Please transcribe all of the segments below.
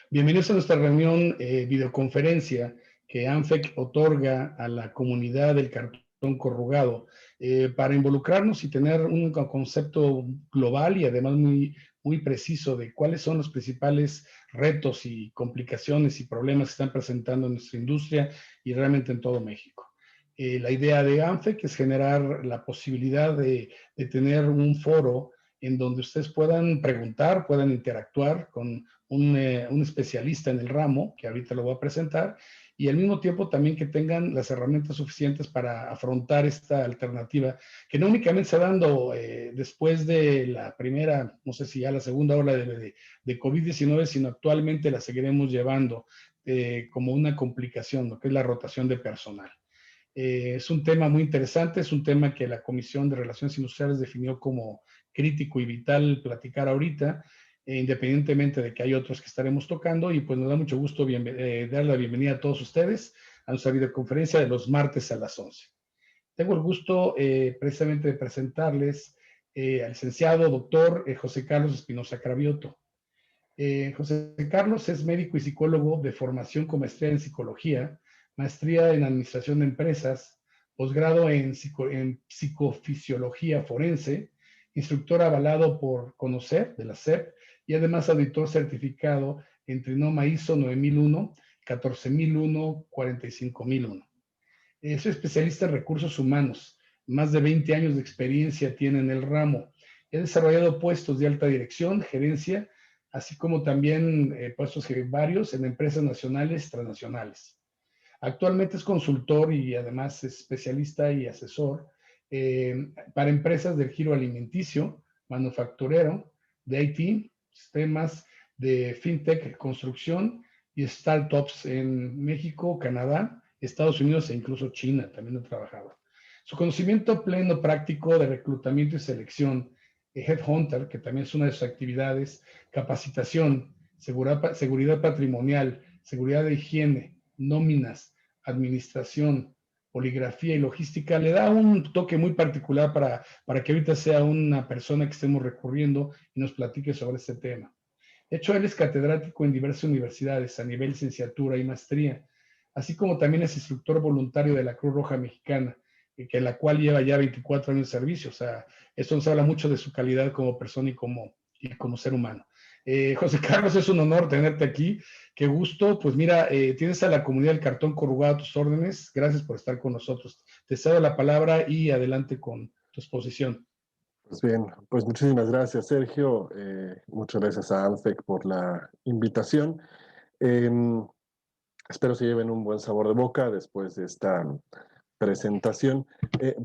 Bienvenidos a nuestra reunión videoconferencia que ANFEC otorga a la comunidad del cartón corrugado para involucrarnos y tener un concepto global y además muy preciso de cuáles son los principales retos y complicaciones y problemas que están presentando en nuestra industria y realmente en todo México. La idea de ANFEC es generar la posibilidad de tener un foro en donde ustedes puedan preguntar, puedan interactuar con un especialista en el ramo, que ahorita lo voy a presentar, y al mismo tiempo también que tengan las herramientas suficientes para afrontar esta alternativa, que no únicamente se está dando después de la primera, no sé si ya la segunda ola de COVID-19, sino actualmente la seguiremos llevando como una complicación, lo que es la rotación de personal. Es un tema muy interesante, es un tema que la Comisión de Relaciones Industriales definió como crítico y vital platicar ahorita, independientemente de que hay otros que estaremos tocando, y pues nos da mucho gusto dar la bienvenida a todos ustedes a nuestra videoconferencia de los martes a las 11. Tengo el gusto precisamente de presentarles al licenciado doctor José Carlos Espinosa Cravioto. José Carlos es médico y psicólogo de formación con maestría en psicología, maestría en administración de empresas, posgrado en psicofisiología forense, instructor avalado por CONOCET de la SEP y además auditor certificado en Trinoma ISO 9001, 14001, 45001. Soy especialista en recursos humanos, más de 20 años de experiencia tiene en el ramo. He desarrollado puestos de alta dirección, gerencia, así como también puestos varios en empresas nacionales y transnacionales. Actualmente es consultor y además es especialista y asesor para empresas del giro alimenticio, manufacturero, de IT, sistemas de fintech, construcción y startups en México, Canadá, Estados Unidos e incluso China, también he trabajado. Su conocimiento pleno práctico de reclutamiento y selección, Headhunter, que también es una de sus actividades, capacitación, seguridad patrimonial, seguridad de higiene, nóminas, administración, poligrafía y logística, le da un toque muy particular para que ahorita sea una persona que estemos recurriendo y nos platique sobre este tema. De hecho, él es catedrático en diversas universidades a nivel licenciatura y maestría, así como también es instructor voluntario de la Cruz Roja Mexicana, que la cual lleva ya 24 años de servicio. O sea, eso nos habla mucho de su calidad como persona y como ser humano. José Carlos, es un honor tenerte aquí. Qué gusto. Pues mira, tienes a la comunidad del cartón corrugado a tus órdenes. Gracias por estar con nosotros. Te cedo la palabra y adelante con tu exposición. Pues bien, pues muchísimas gracias, Sergio. Muchas gracias a ANFEC por la invitación. Espero se lleven un buen sabor de boca después de esta presentación.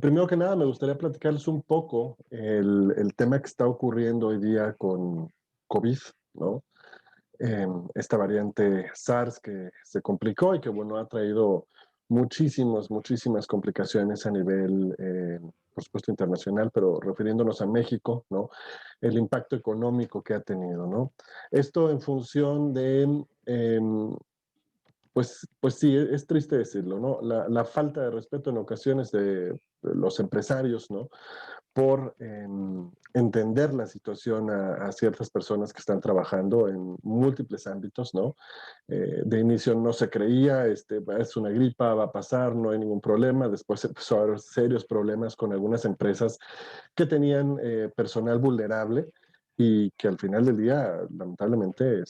Primero que nada, me gustaría platicarles un poco el tema que está ocurriendo hoy día con COVID, ¿no? Esta variante SARS que se complicó y que, bueno, ha traído muchísimas complicaciones a nivel, por supuesto, internacional, pero refiriéndonos a México, ¿no? El impacto económico que ha tenido, ¿no? Esto en función de, pues sí, es triste decirlo, ¿no? La falta de respeto en ocasiones de los empresarios, ¿no? Por entender la situación a ciertas personas que están trabajando en múltiples ámbitos, ¿no? De inicio no se creía, es una gripa, va a pasar, no hay ningún problema. Después empezó a haber serios problemas con algunas empresas que tenían personal vulnerable y que al final del día lamentablemente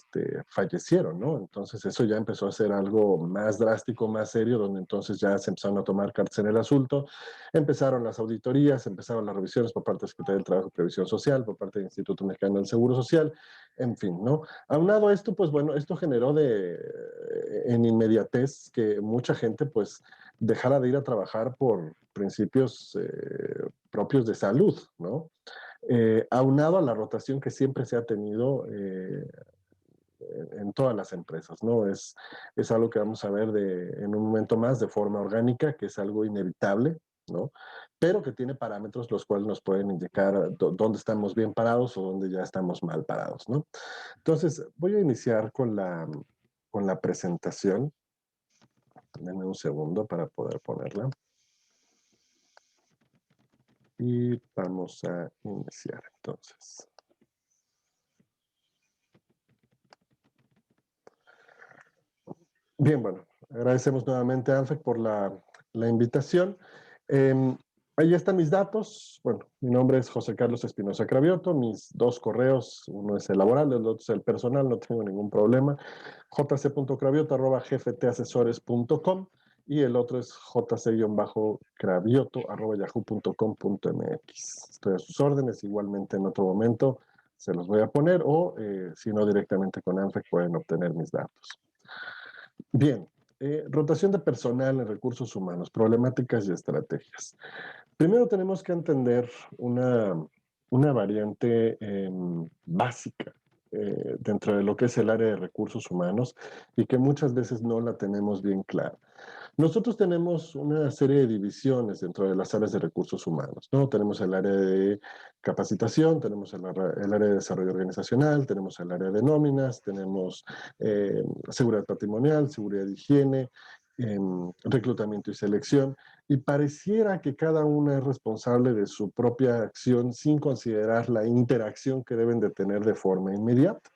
fallecieron, ¿no? Entonces eso ya empezó a ser algo más drástico, más serio, donde entonces ya se empezaron a tomar cartas en el asunto, empezaron las auditorías, empezaron las revisiones por parte de la Secretaría del Trabajo y Previsión Social, por parte del Instituto Mexicano del Seguro Social, en fin, ¿no? Aunado a esto, pues bueno, esto generó en inmediatez que mucha gente pues dejara de ir a trabajar por principios propios de salud, ¿no? Aunado a la rotación que siempre se ha tenido en todas las empresas, ¿no? Es algo que vamos a ver en un momento más de forma orgánica, que es algo inevitable, ¿no? Pero que tiene parámetros los cuales nos pueden indicar dónde estamos bien parados o dónde ya estamos mal parados, ¿no? Entonces, voy a iniciar con la presentación. Denme un segundo para poder ponerla. Y vamos a iniciar entonces. Bien, bueno, agradecemos nuevamente a ANFEC por la invitación. Eh, Ahí están mis datos. Bueno, mi nombre es José Carlos Espinosa Cravioto. Mis dos correos, uno es el laboral, el otro es el personal, no tengo ningún problema. jc.cravioto@gftasesores.com y el otro es jc-cravioto@yahoo.com.mx. Estoy a sus órdenes, igualmente en otro momento se los voy a poner o si no directamente con ANFEC pueden obtener mis datos. Bien, rotación de personal en recursos humanos, problemáticas y estrategias. Primero tenemos que entender una variante básica dentro de lo que es el área de recursos humanos y que muchas veces no la tenemos bien clara. Nosotros tenemos una serie de divisiones dentro de las áreas de recursos humanos, ¿no? Tenemos el área de capacitación, tenemos el área de desarrollo organizacional, tenemos el área de nóminas, tenemos seguridad patrimonial, seguridad de higiene, reclutamiento y selección, y pareciera que cada una es responsable de su propia acción sin considerar la interacción que deben de tener de forma inmediata.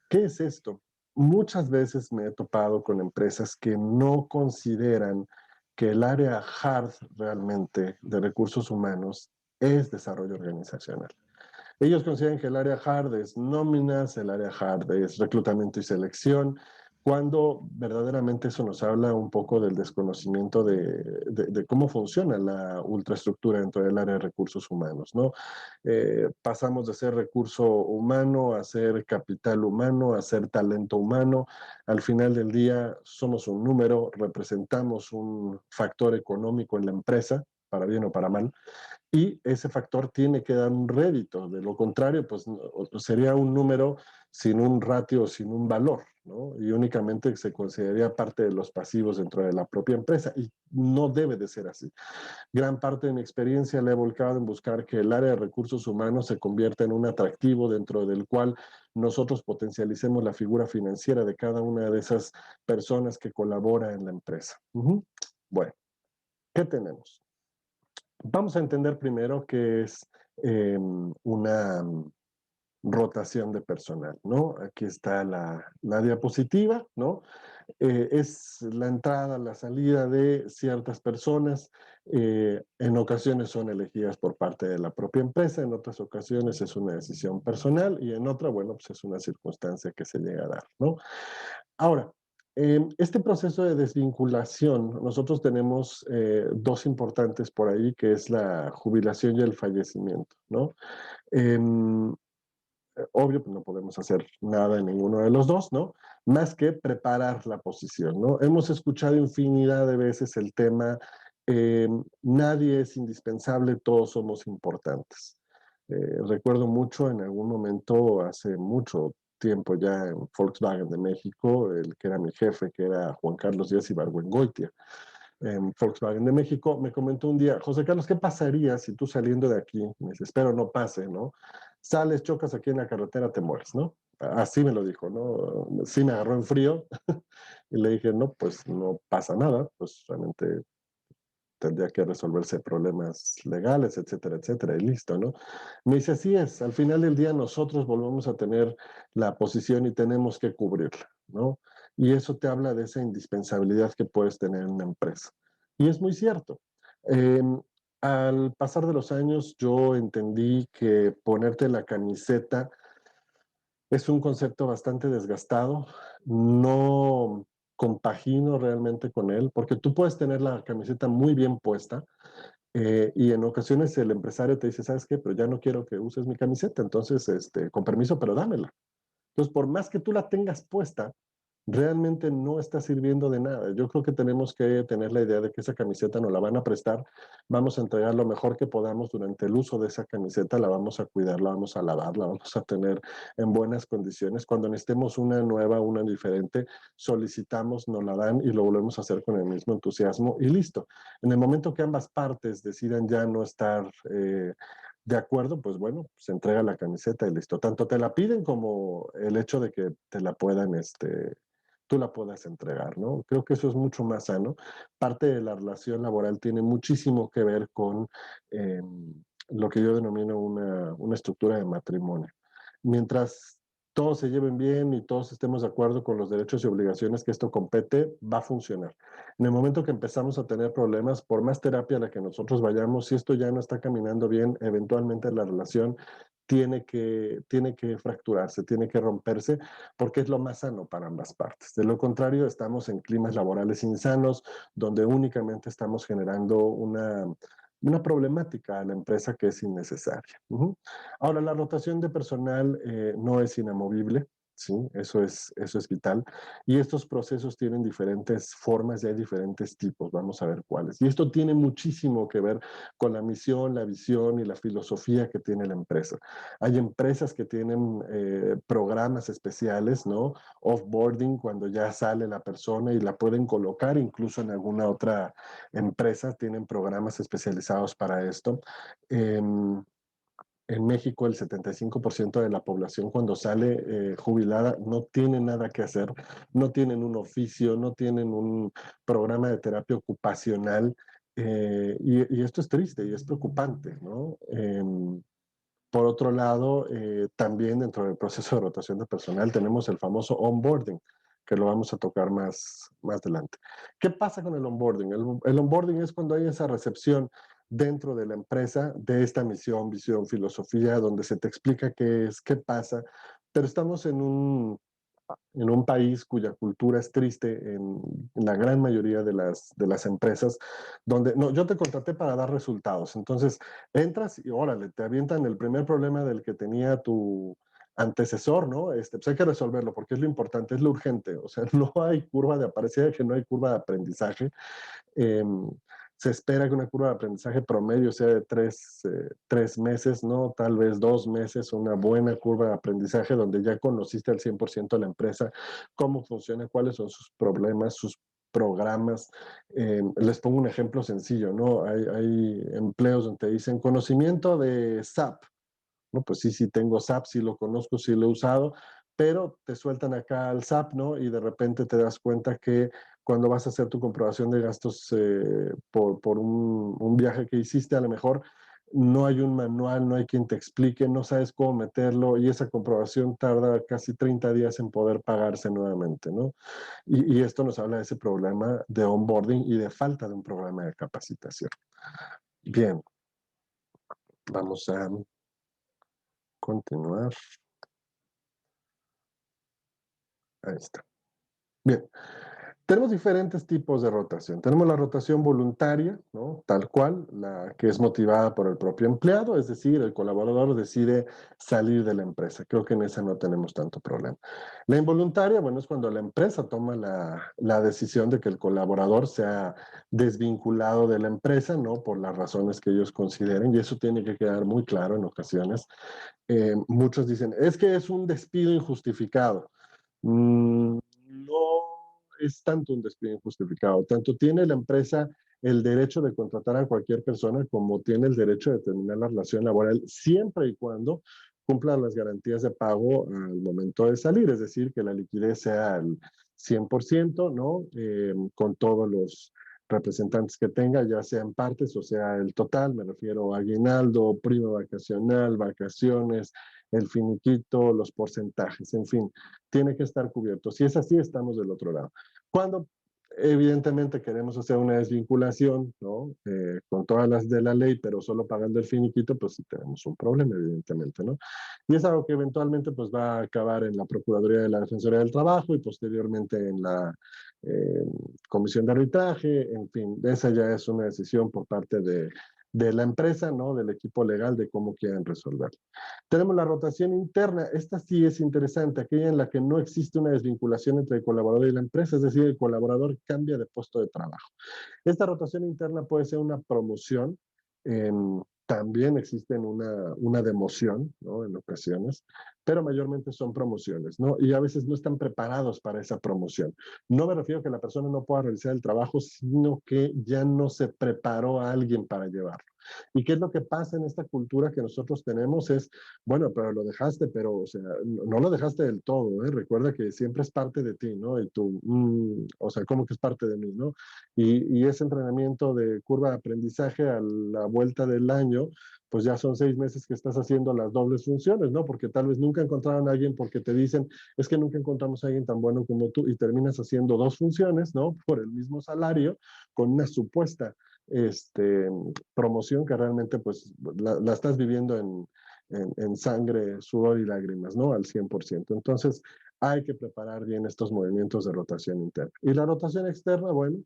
¿Qué es esto? Muchas veces me he topado con empresas que no consideran que el área hard realmente de recursos humanos es desarrollo organizacional. Ellos consideran que el área hard es nóminas, el área hard es reclutamiento y selección, cuando verdaderamente eso nos habla un poco del desconocimiento de cómo funciona la ultraestructura dentro del área de recursos humanos, ¿no? Pasamos de ser recurso humano a ser capital humano, a ser talento humano. Al final del día somos un número, representamos un factor económico en la empresa, para bien o para mal, y ese factor tiene que dar un rédito. De lo contrario, pues sería un número sin un ratio, sin un valor, ¿no? Y únicamente se consideraría parte de los pasivos dentro de la propia empresa y no debe de ser así. Gran parte de mi experiencia la he volcado en buscar que el área de recursos humanos se convierta en un atractivo dentro del cual nosotros potencialicemos la figura financiera de cada una de esas personas que colabora en la empresa. Bueno, ¿qué tenemos? Vamos a entender primero qué es una rotación de personal, ¿no? Aquí está la diapositiva, ¿no? Es la entrada, la salida de ciertas personas. En ocasiones son elegidas por parte de la propia empresa, en otras ocasiones es una decisión personal y en otra, bueno, pues es una circunstancia que se llega a dar, ¿no? Ahora, este proceso de desvinculación, nosotros tenemos dos importantes por ahí, que es la jubilación y el fallecimiento, ¿no? Em, Obvio, pues no podemos hacer nada en ninguno de los dos, ¿no? Más que preparar la posición, ¿no? Hemos escuchado infinidad de veces el tema, nadie es indispensable, todos somos importantes. Recuerdo mucho en algún momento, hace mucho tiempo ya en Volkswagen de México, el que era mi jefe, que era Juan Carlos Díaz Ibargüengoitia, en Volkswagen de México, me comentó un día, José Carlos, ¿qué pasaría si tú saliendo de aquí, me dice, espero no pase, ¿no? Sales, chocas aquí en la carretera, te mueres, ¿no? Así me lo dijo, ¿no? Sí me agarró en frío y le dije, no, pues no pasa nada, pues realmente tendría que resolverse problemas legales, etcétera, etcétera, y listo, ¿no? Me dice, así es, al final del día nosotros volvemos a tener la posición y tenemos que cubrirla, ¿no? Y eso te habla de esa indispensabilidad que puedes tener en una empresa. Y es muy cierto. Eh, Al pasar de los años, yo entendí que ponerte la camiseta es un concepto bastante desgastado. No compagino realmente con él, porque tú puedes tener la camiseta muy bien puesta y en ocasiones el empresario te dice, ¿sabes qué? Pero ya no quiero que uses mi camiseta, entonces, con permiso, pero dámela. Entonces, por más que tú la tengas puesta, realmente no está sirviendo de nada. Yo creo que tenemos que tener la idea de que esa camiseta nos la van a prestar, vamos a entregar lo mejor que podamos durante el uso de esa camiseta, la vamos a cuidar, la vamos a lavar, la vamos a tener en buenas condiciones. Cuando necesitemos una nueva, una diferente, solicitamos, nos la dan y lo volvemos a hacer con el mismo entusiasmo y listo. En el momento que ambas partes decidan ya no estar de acuerdo, pues bueno, se entrega la camiseta y listo. Tanto te la piden como el hecho de que te la puedan, tú la puedas entregar, ¿no? Creo que eso es mucho más sano. Parte de la relación laboral tiene muchísimo que ver con lo que yo denomino una estructura de matrimonio. Mientras todos se lleven bien y todos estemos de acuerdo con los derechos y obligaciones que esto compete, va a funcionar. En el momento que empezamos a tener problemas, por más terapia a la que nosotros vayamos, si esto ya no está caminando bien, eventualmente la relación tiene que fracturarse, tiene que romperse, porque es lo más sano para ambas partes. De lo contrario, estamos en climas laborales insanos, donde únicamente estamos generando una problemática a la empresa que es innecesaria. Ahora, la rotación de personal no es inamovible, ¿sí? Eso es vital. Y estos procesos tienen diferentes formas y hay diferentes tipos. Vamos a ver cuáles. Y esto tiene muchísimo que ver con la misión, la visión y la filosofía que tiene la empresa. Hay empresas que tienen programas especiales, ¿no? Offboarding, cuando ya sale la persona y la pueden colocar incluso en alguna otra empresa, tienen programas especializados para esto. En México, el 75% de la población cuando sale jubilada no tiene nada que hacer, no tienen un oficio, no tienen un programa de terapia ocupacional, y esto es triste y es preocupante, ¿no? Por otro lado, también dentro del proceso de rotación de personal tenemos el famoso onboarding, que lo vamos a tocar más adelante. ¿Qué pasa con el onboarding? El onboarding es cuando hay esa recepción dentro de la empresa de esta misión, visión, filosofía, donde se te explica qué es, qué pasa, pero estamos en un país cuya cultura es triste en la gran mayoría de las empresas, donde, no, yo te contraté para dar resultados, entonces entras y órale, te avientan el primer problema del que tenía tu antecesor, ¿no? Pues hay que resolverlo porque es lo importante, es lo urgente, o sea, no hay curva de apariencia, que no hay curva de aprendizaje. Eh, Se espera que una curva de aprendizaje promedio sea de 3 meses, ¿no? Tal vez 2 meses, una buena curva de aprendizaje donde ya conociste al 100% la empresa, cómo funciona, cuáles son sus problemas, sus programas. Les pongo un ejemplo sencillo, ¿no? Hay empleos donde te dicen conocimiento de SAP. No, pues sí, sí tengo SAP, sí lo conozco, sí lo he usado, pero te sueltan acá al SAP, ¿no? Y de repente te das cuenta que cuando vas a hacer tu comprobación de gastos por un viaje que hiciste, a lo mejor no hay un manual, no hay quien te explique, no sabes cómo meterlo y esa comprobación tarda casi 30 días en poder pagarse nuevamente, ¿no? Y esto nos habla de ese problema de onboarding y de falta de un programa de capacitación. Bien, vamos a continuar. Ahí está. Bien, tenemos diferentes tipos de rotación. Tenemos la rotación voluntaria, ¿no? Tal cual, la que es motivada por el propio empleado, es decir, el colaborador decide salir de la empresa. Creo que en esa no tenemos tanto problema. La involuntaria, bueno, es cuando la empresa toma la decisión de que el colaborador sea desvinculado de la empresa, ¿no? Por las razones que ellos consideren, y eso tiene que quedar muy claro en ocasiones. Muchos dicen, es que es un despido injustificado. No es tanto un despido injustificado. Tanto tiene la empresa el derecho de contratar a cualquier persona como tiene el derecho de terminar la relación laboral siempre y cuando cumpla las garantías de pago al momento de salir, es decir, que la liquidez sea al 100%, ¿no? Con todos los representantes que tenga, ya sean partes o sea el total, me refiero a aguinaldo, prima vacacional, vacaciones, el finiquito, los porcentajes, en fin, tiene que estar cubierto. Si es así, estamos del otro lado. Cuando evidentemente queremos hacer una desvinculación, ¿no? Con todas las de la ley, pero solo pagando el finiquito, pues sí tenemos un problema, evidentemente, ¿no? Y es algo que eventualmente pues va a acabar en la Procuraduría de la Defensoría del Trabajo y posteriormente en la eh, Comisión de Arbitraje, en fin, esa ya es una decisión por parte de la empresa, ¿no? Del equipo legal de cómo quieren resolverlo. Tenemos la rotación interna. Esta sí es interesante, aquella en la que no existe una desvinculación entre el colaborador y la empresa, es decir, el colaborador cambia de puesto de trabajo. Esta rotación interna puede ser una promoción, también existe una democión, ¿no? En ocasiones, pero mayormente son promociones, ¿no? Y a veces no están preparados para esa promoción. No me refiero a que la persona no pueda realizar el trabajo, sino que ya no se preparó a alguien para llevarlo. ¿Y qué es lo que pasa en esta cultura que nosotros tenemos? Es, bueno, pero lo dejaste, pero, o sea, no lo dejaste del todo, ¿eh? Recuerda que siempre es parte de ti, ¿no? Y tú, o sea, ¿cómo que es parte de mí, no? Y ese entrenamiento de curva de aprendizaje a la vuelta del año, pues ya son 6 meses que estás haciendo las dobles funciones, ¿no? Porque tal vez nunca encontraron a alguien porque te dicen, es que nunca encontramos a alguien tan bueno como tú y terminas haciendo 2 funciones, ¿no? Por el mismo salario, con una supuesta promoción que realmente pues la estás viviendo en sangre, sudor y lágrimas, ¿no? Al 100%. Entonces, hay que preparar bien estos movimientos de rotación interna. Y la rotación externa, bueno,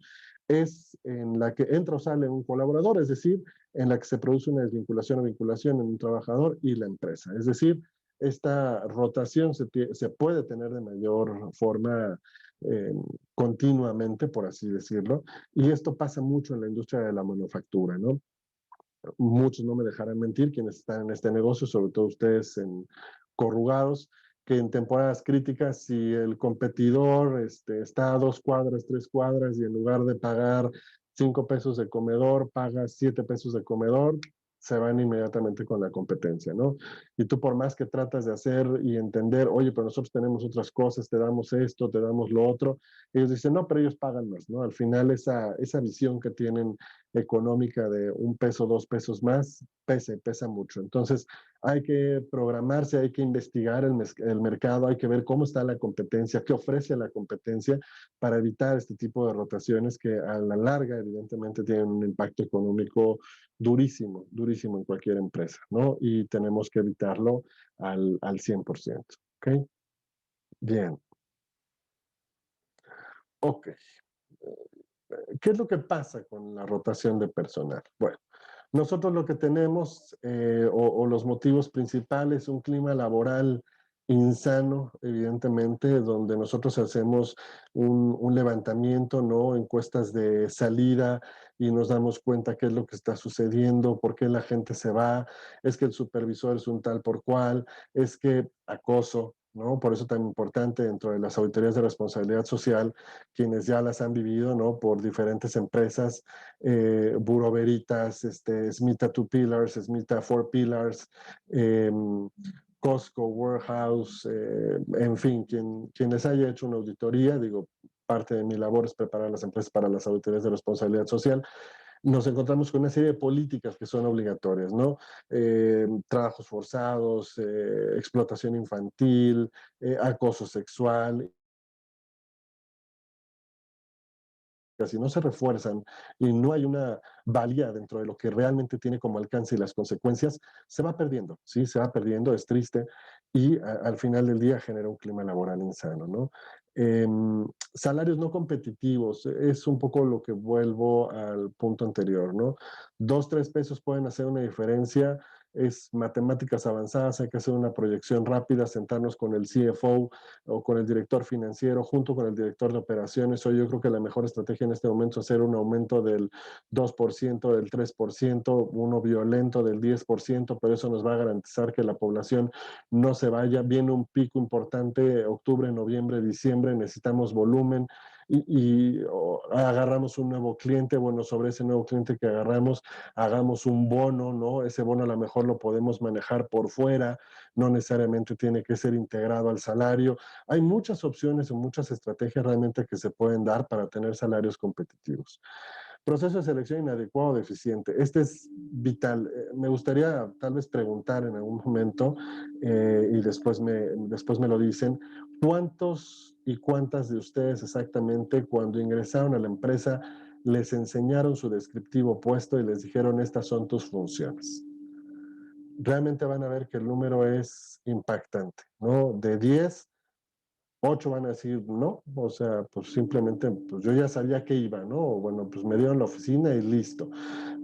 es en la que entra o sale un colaborador, es decir, en la que se produce una desvinculación o vinculación en un trabajador y la empresa. Es decir, esta rotación se puede tener de mayor forma eh, continuamente, por así decirlo, y esto pasa mucho en la industria de la manufactura, ¿no? Muchos no me dejarán mentir, quienes están en este negocio, sobre todo ustedes en corrugados, que en temporadas críticas, si el competidor está a 2 cuadras, 3 cuadras, y en lugar de pagar 5 pesos de comedor, paga 7 pesos de comedor, se van inmediatamente con la competencia, ¿no? Y tú por más que tratas de hacer y entender, oye, pero nosotros tenemos otras cosas, te damos esto, te damos lo otro, ellos dicen, no, pero ellos pagan más, ¿no? Al final esa visión que tienen económica de 1 peso, 2 pesos más, pesa mucho. Entonces, hay que programarse, hay que investigar el mercado, hay que ver cómo está la competencia, qué ofrece la competencia para evitar este tipo de rotaciones que a la larga, evidentemente, tienen un impacto económico durísimo, durísimo en cualquier empresa, ¿no? Y tenemos que evitarlo al 100%. ¿Ok? Bien. Ok. ¿Qué es lo que pasa con la rotación de personal? Bueno, nosotros lo que tenemos, o los motivos principales, un clima laboral insano, evidentemente, donde nosotros hacemos un levantamiento, ¿no? Encuestas de salida y nos damos cuenta qué es lo que está sucediendo, por qué la gente se va, es que el supervisor es un tal por cual, es que acoso, ¿no? Por eso tan importante dentro de las auditorías de responsabilidad social, quienes ya las han vivido, ¿no? Por diferentes empresas, Bureau Veritas, Smita Two Pillars, Smita Four Pillars, Costco, Warehouse, en fin, quienes haya hecho una auditoría, digo, parte de mi labor es preparar las empresas para las auditorías de responsabilidad social, nos encontramos con una serie de políticas que son obligatorias, ¿no? Trabajos forzados, explotación infantil, acoso sexual, si no se refuerzan y no hay una valía dentro de lo que realmente tiene como alcance y las consecuencias, se va perdiendo, ¿sí? Se va perdiendo, es triste y al final del día genera un clima laboral insano, ¿no? Eh, Salarios no competitivos, es un poco lo que vuelvo al punto anterior, ¿no? 2, 3 pesos pueden hacer una diferencia, es matemáticas avanzadas, hay que hacer una proyección rápida, sentarnos con el CFO o con el director financiero, junto con el director de operaciones. Hoy yo creo que la mejor estrategia en este momento es hacer un aumento del 2%, del 3%, uno violento del 10%, pero eso nos va a garantizar que la población no se vaya. Viene un pico importante, octubre, noviembre, diciembre, necesitamos volumen y agarramos un nuevo cliente, bueno, sobre ese nuevo cliente que agarramos, hagamos un bono, ¿no? Ese bono a lo mejor lo podemos manejar por fuera, no necesariamente tiene que ser integrado al salario. Hay muchas opciones o muchas estrategias realmente que se pueden dar para tener salarios competitivos. Proceso de selección inadecuado o deficiente. Este es vital. Me gustaría tal vez preguntar en algún momento, y después me lo dicen, ¿cuántos y cuántas de ustedes exactamente cuando ingresaron a la empresa les enseñaron su descriptivo puesto y les dijeron estas son tus funciones? Realmente van a ver que el número es impactante, ¿no? De 10, 8 van a decir no, o sea, pues simplemente, pues yo ya sabía que iba, ¿no? O bueno, pues me dieron la oficina y listo.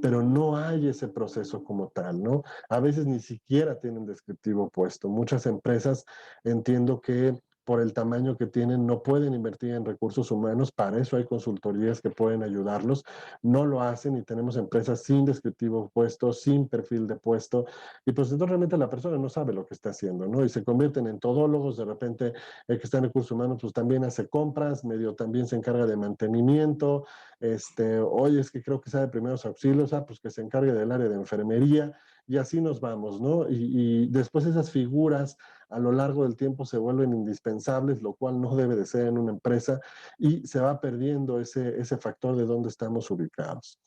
Pero no hay ese proceso como tal, ¿no? A veces ni siquiera tienen descriptivo puesto. Muchas empresas entiendo que por el tamaño que tienen, no pueden invertir en recursos humanos. Para eso hay consultorías que pueden ayudarlos. No lo hacen y tenemos empresas sin descriptivo puesto, sin perfil de puesto. Y pues entonces realmente la persona no sabe lo que está haciendo, ¿no? Y se convierten en todólogos. De repente el que está en recursos humanos pues también hace compras, medio también se encarga de mantenimiento. Oye, es que creo que sabe primeros auxilios, pues que se encargue del área de enfermería. Y así nos vamos, ¿no? Y después esas figuras a lo largo del tiempo se vuelven indispensables, lo cual no debe de ser en una empresa, y se va perdiendo ese factor de dónde estamos ubicados.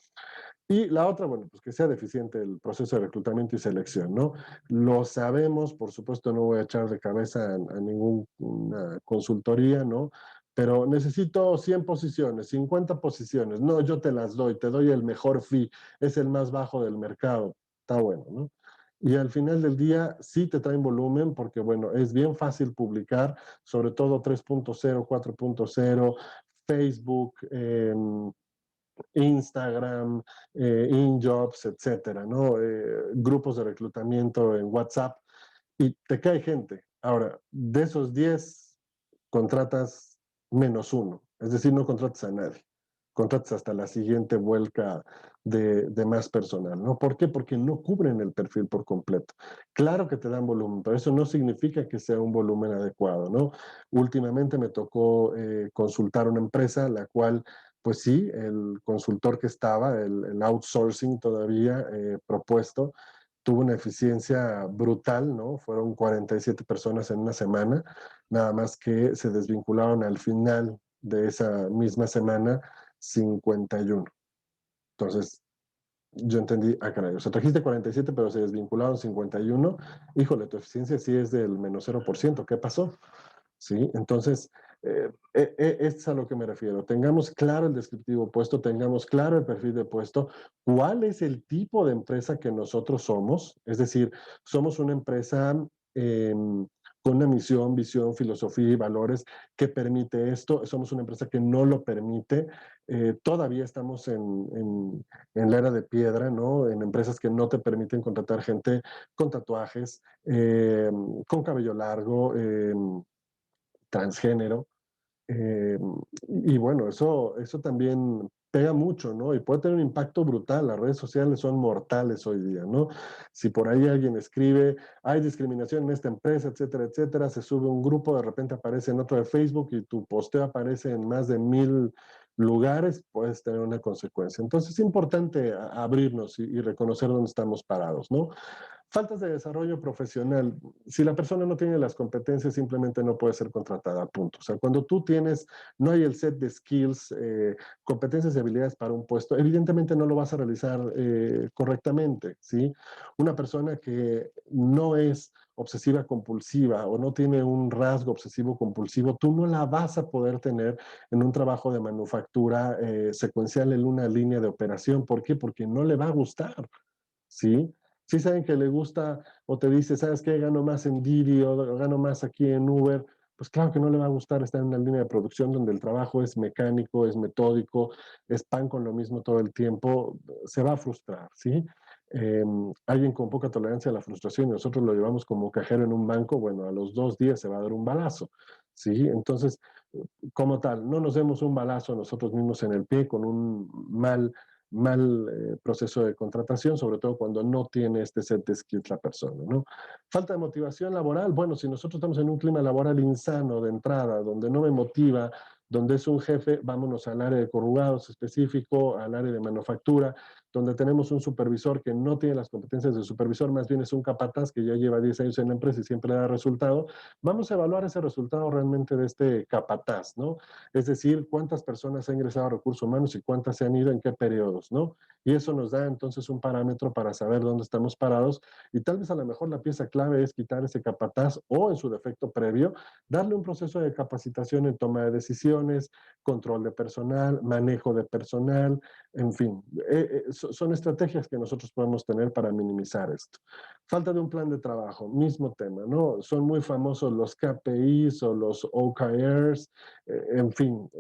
Y la otra, bueno, pues que sea deficiente el proceso de reclutamiento y selección, ¿no? Lo sabemos, por supuesto, no voy a echar de cabeza a ninguna consultoría, ¿no? Pero necesito 100 posiciones, 50 posiciones. No, yo te las doy, te doy el mejor fee, es el más bajo del mercado. Está bueno, ¿no? Y al final del día sí te traen volumen porque, bueno, es bien fácil publicar, sobre todo 3.0, 4.0, Facebook, Instagram, InJobs, etcétera, ¿no? Grupos de reclutamiento en WhatsApp y te cae gente. Ahora, de esos 10, contratas menos uno, es decir, no contratas a nadie. Contratas hasta la siguiente vuelta de más personal, ¿no? ¿Por qué? Porque no cubren el perfil por completo. Claro que te dan volumen, pero eso no significa que sea un volumen adecuado, ¿no? Últimamente me tocó consultar una empresa, la cual pues sí, el consultor que estaba, el outsourcing todavía propuesto, tuvo una eficiencia brutal, ¿no? Fueron 47 personas en una semana, nada más que se desvincularon al final de esa misma semana 51. Entonces, yo entendí, caray, o sea, trajiste 47, pero se desvincularon 51. Híjole, tu eficiencia sí es del menos 0%. ¿Qué pasó? ¿Sí? Entonces, es a lo que me refiero. Tengamos claro el descriptivo puesto, tengamos claro el perfil de puesto, cuál es el tipo de empresa que nosotros somos. Es decir, somos una empresa con una misión, visión, filosofía y valores que permite esto. Somos una empresa que no lo permite. Todavía estamos en la era de piedra, ¿no? En empresas que no te permiten contratar gente con tatuajes, con cabello largo, transgénero. eh, y bueno, eso también pega mucho, ¿no? Y puede tener un impacto brutal. Las redes sociales son mortales hoy día, ¿no? Si por ahí alguien escribe, hay discriminación en esta empresa, etcétera, etcétera, se sube un grupo, de repente aparece en otro de Facebook y tu posteo aparece en más de 1000 lugares, puedes tener una consecuencia. Entonces es importante abrirnos y reconocer dónde estamos parados, ¿no? Faltas de desarrollo profesional. Si la persona no tiene las competencias, simplemente no puede ser contratada, punto. O sea, cuando tú tienes, no hay el set de skills, competencias y habilidades para un puesto, evidentemente no lo vas a realizar correctamente, ¿sí? Una persona que no es obsesiva compulsiva o no tiene un rasgo obsesivo compulsivo, tú no la vas a poder tener en un trabajo de manufactura secuencial en una línea de operación. ¿Por qué? Porque no le va a gustar, ¿sí? Si saben que le gusta o te dice, ¿sabes qué? Gano más en Didi o gano más aquí en Uber, pues claro que no le va a gustar estar en una línea de producción donde el trabajo es mecánico, es metódico, es pan con lo mismo todo el tiempo, se va a frustrar, ¿sí? Alguien con poca tolerancia a la frustración y nosotros lo llevamos como cajero en un banco, bueno, a los 2 días se va a dar un balazo, ¿sí? Entonces, como tal, no nos demos un balazo a nosotros mismos en el pie con un mal proceso de contratación, sobre todo cuando no tiene este set de skills la persona, ¿no? Falta de motivación laboral. Bueno, si nosotros estamos en un clima laboral insano de entrada, donde no me motiva, donde es un jefe, vámonos al área de corrugados específico, al área de manufactura, donde tenemos un supervisor que no tiene las competencias de supervisor, más bien es un capataz que ya lleva 10 años en la empresa y siempre da resultado. Vamos a evaluar ese resultado realmente de este capataz, ¿no? Es decir, cuántas personas han ingresado a recursos humanos y cuántas se han ido en qué periodos, ¿no? Y eso nos da entonces un parámetro para saber dónde estamos parados y tal vez a lo mejor la pieza clave es quitar ese capataz o en su defecto previo, darle un proceso de capacitación en toma de decisiones, control de personal, manejo de personal, en fin, son estrategias que nosotros podemos tener para minimizar esto. Falta de un plan de trabajo, mismo tema, ¿no? Son muy famosos los KPIs o los OKRs, en fin,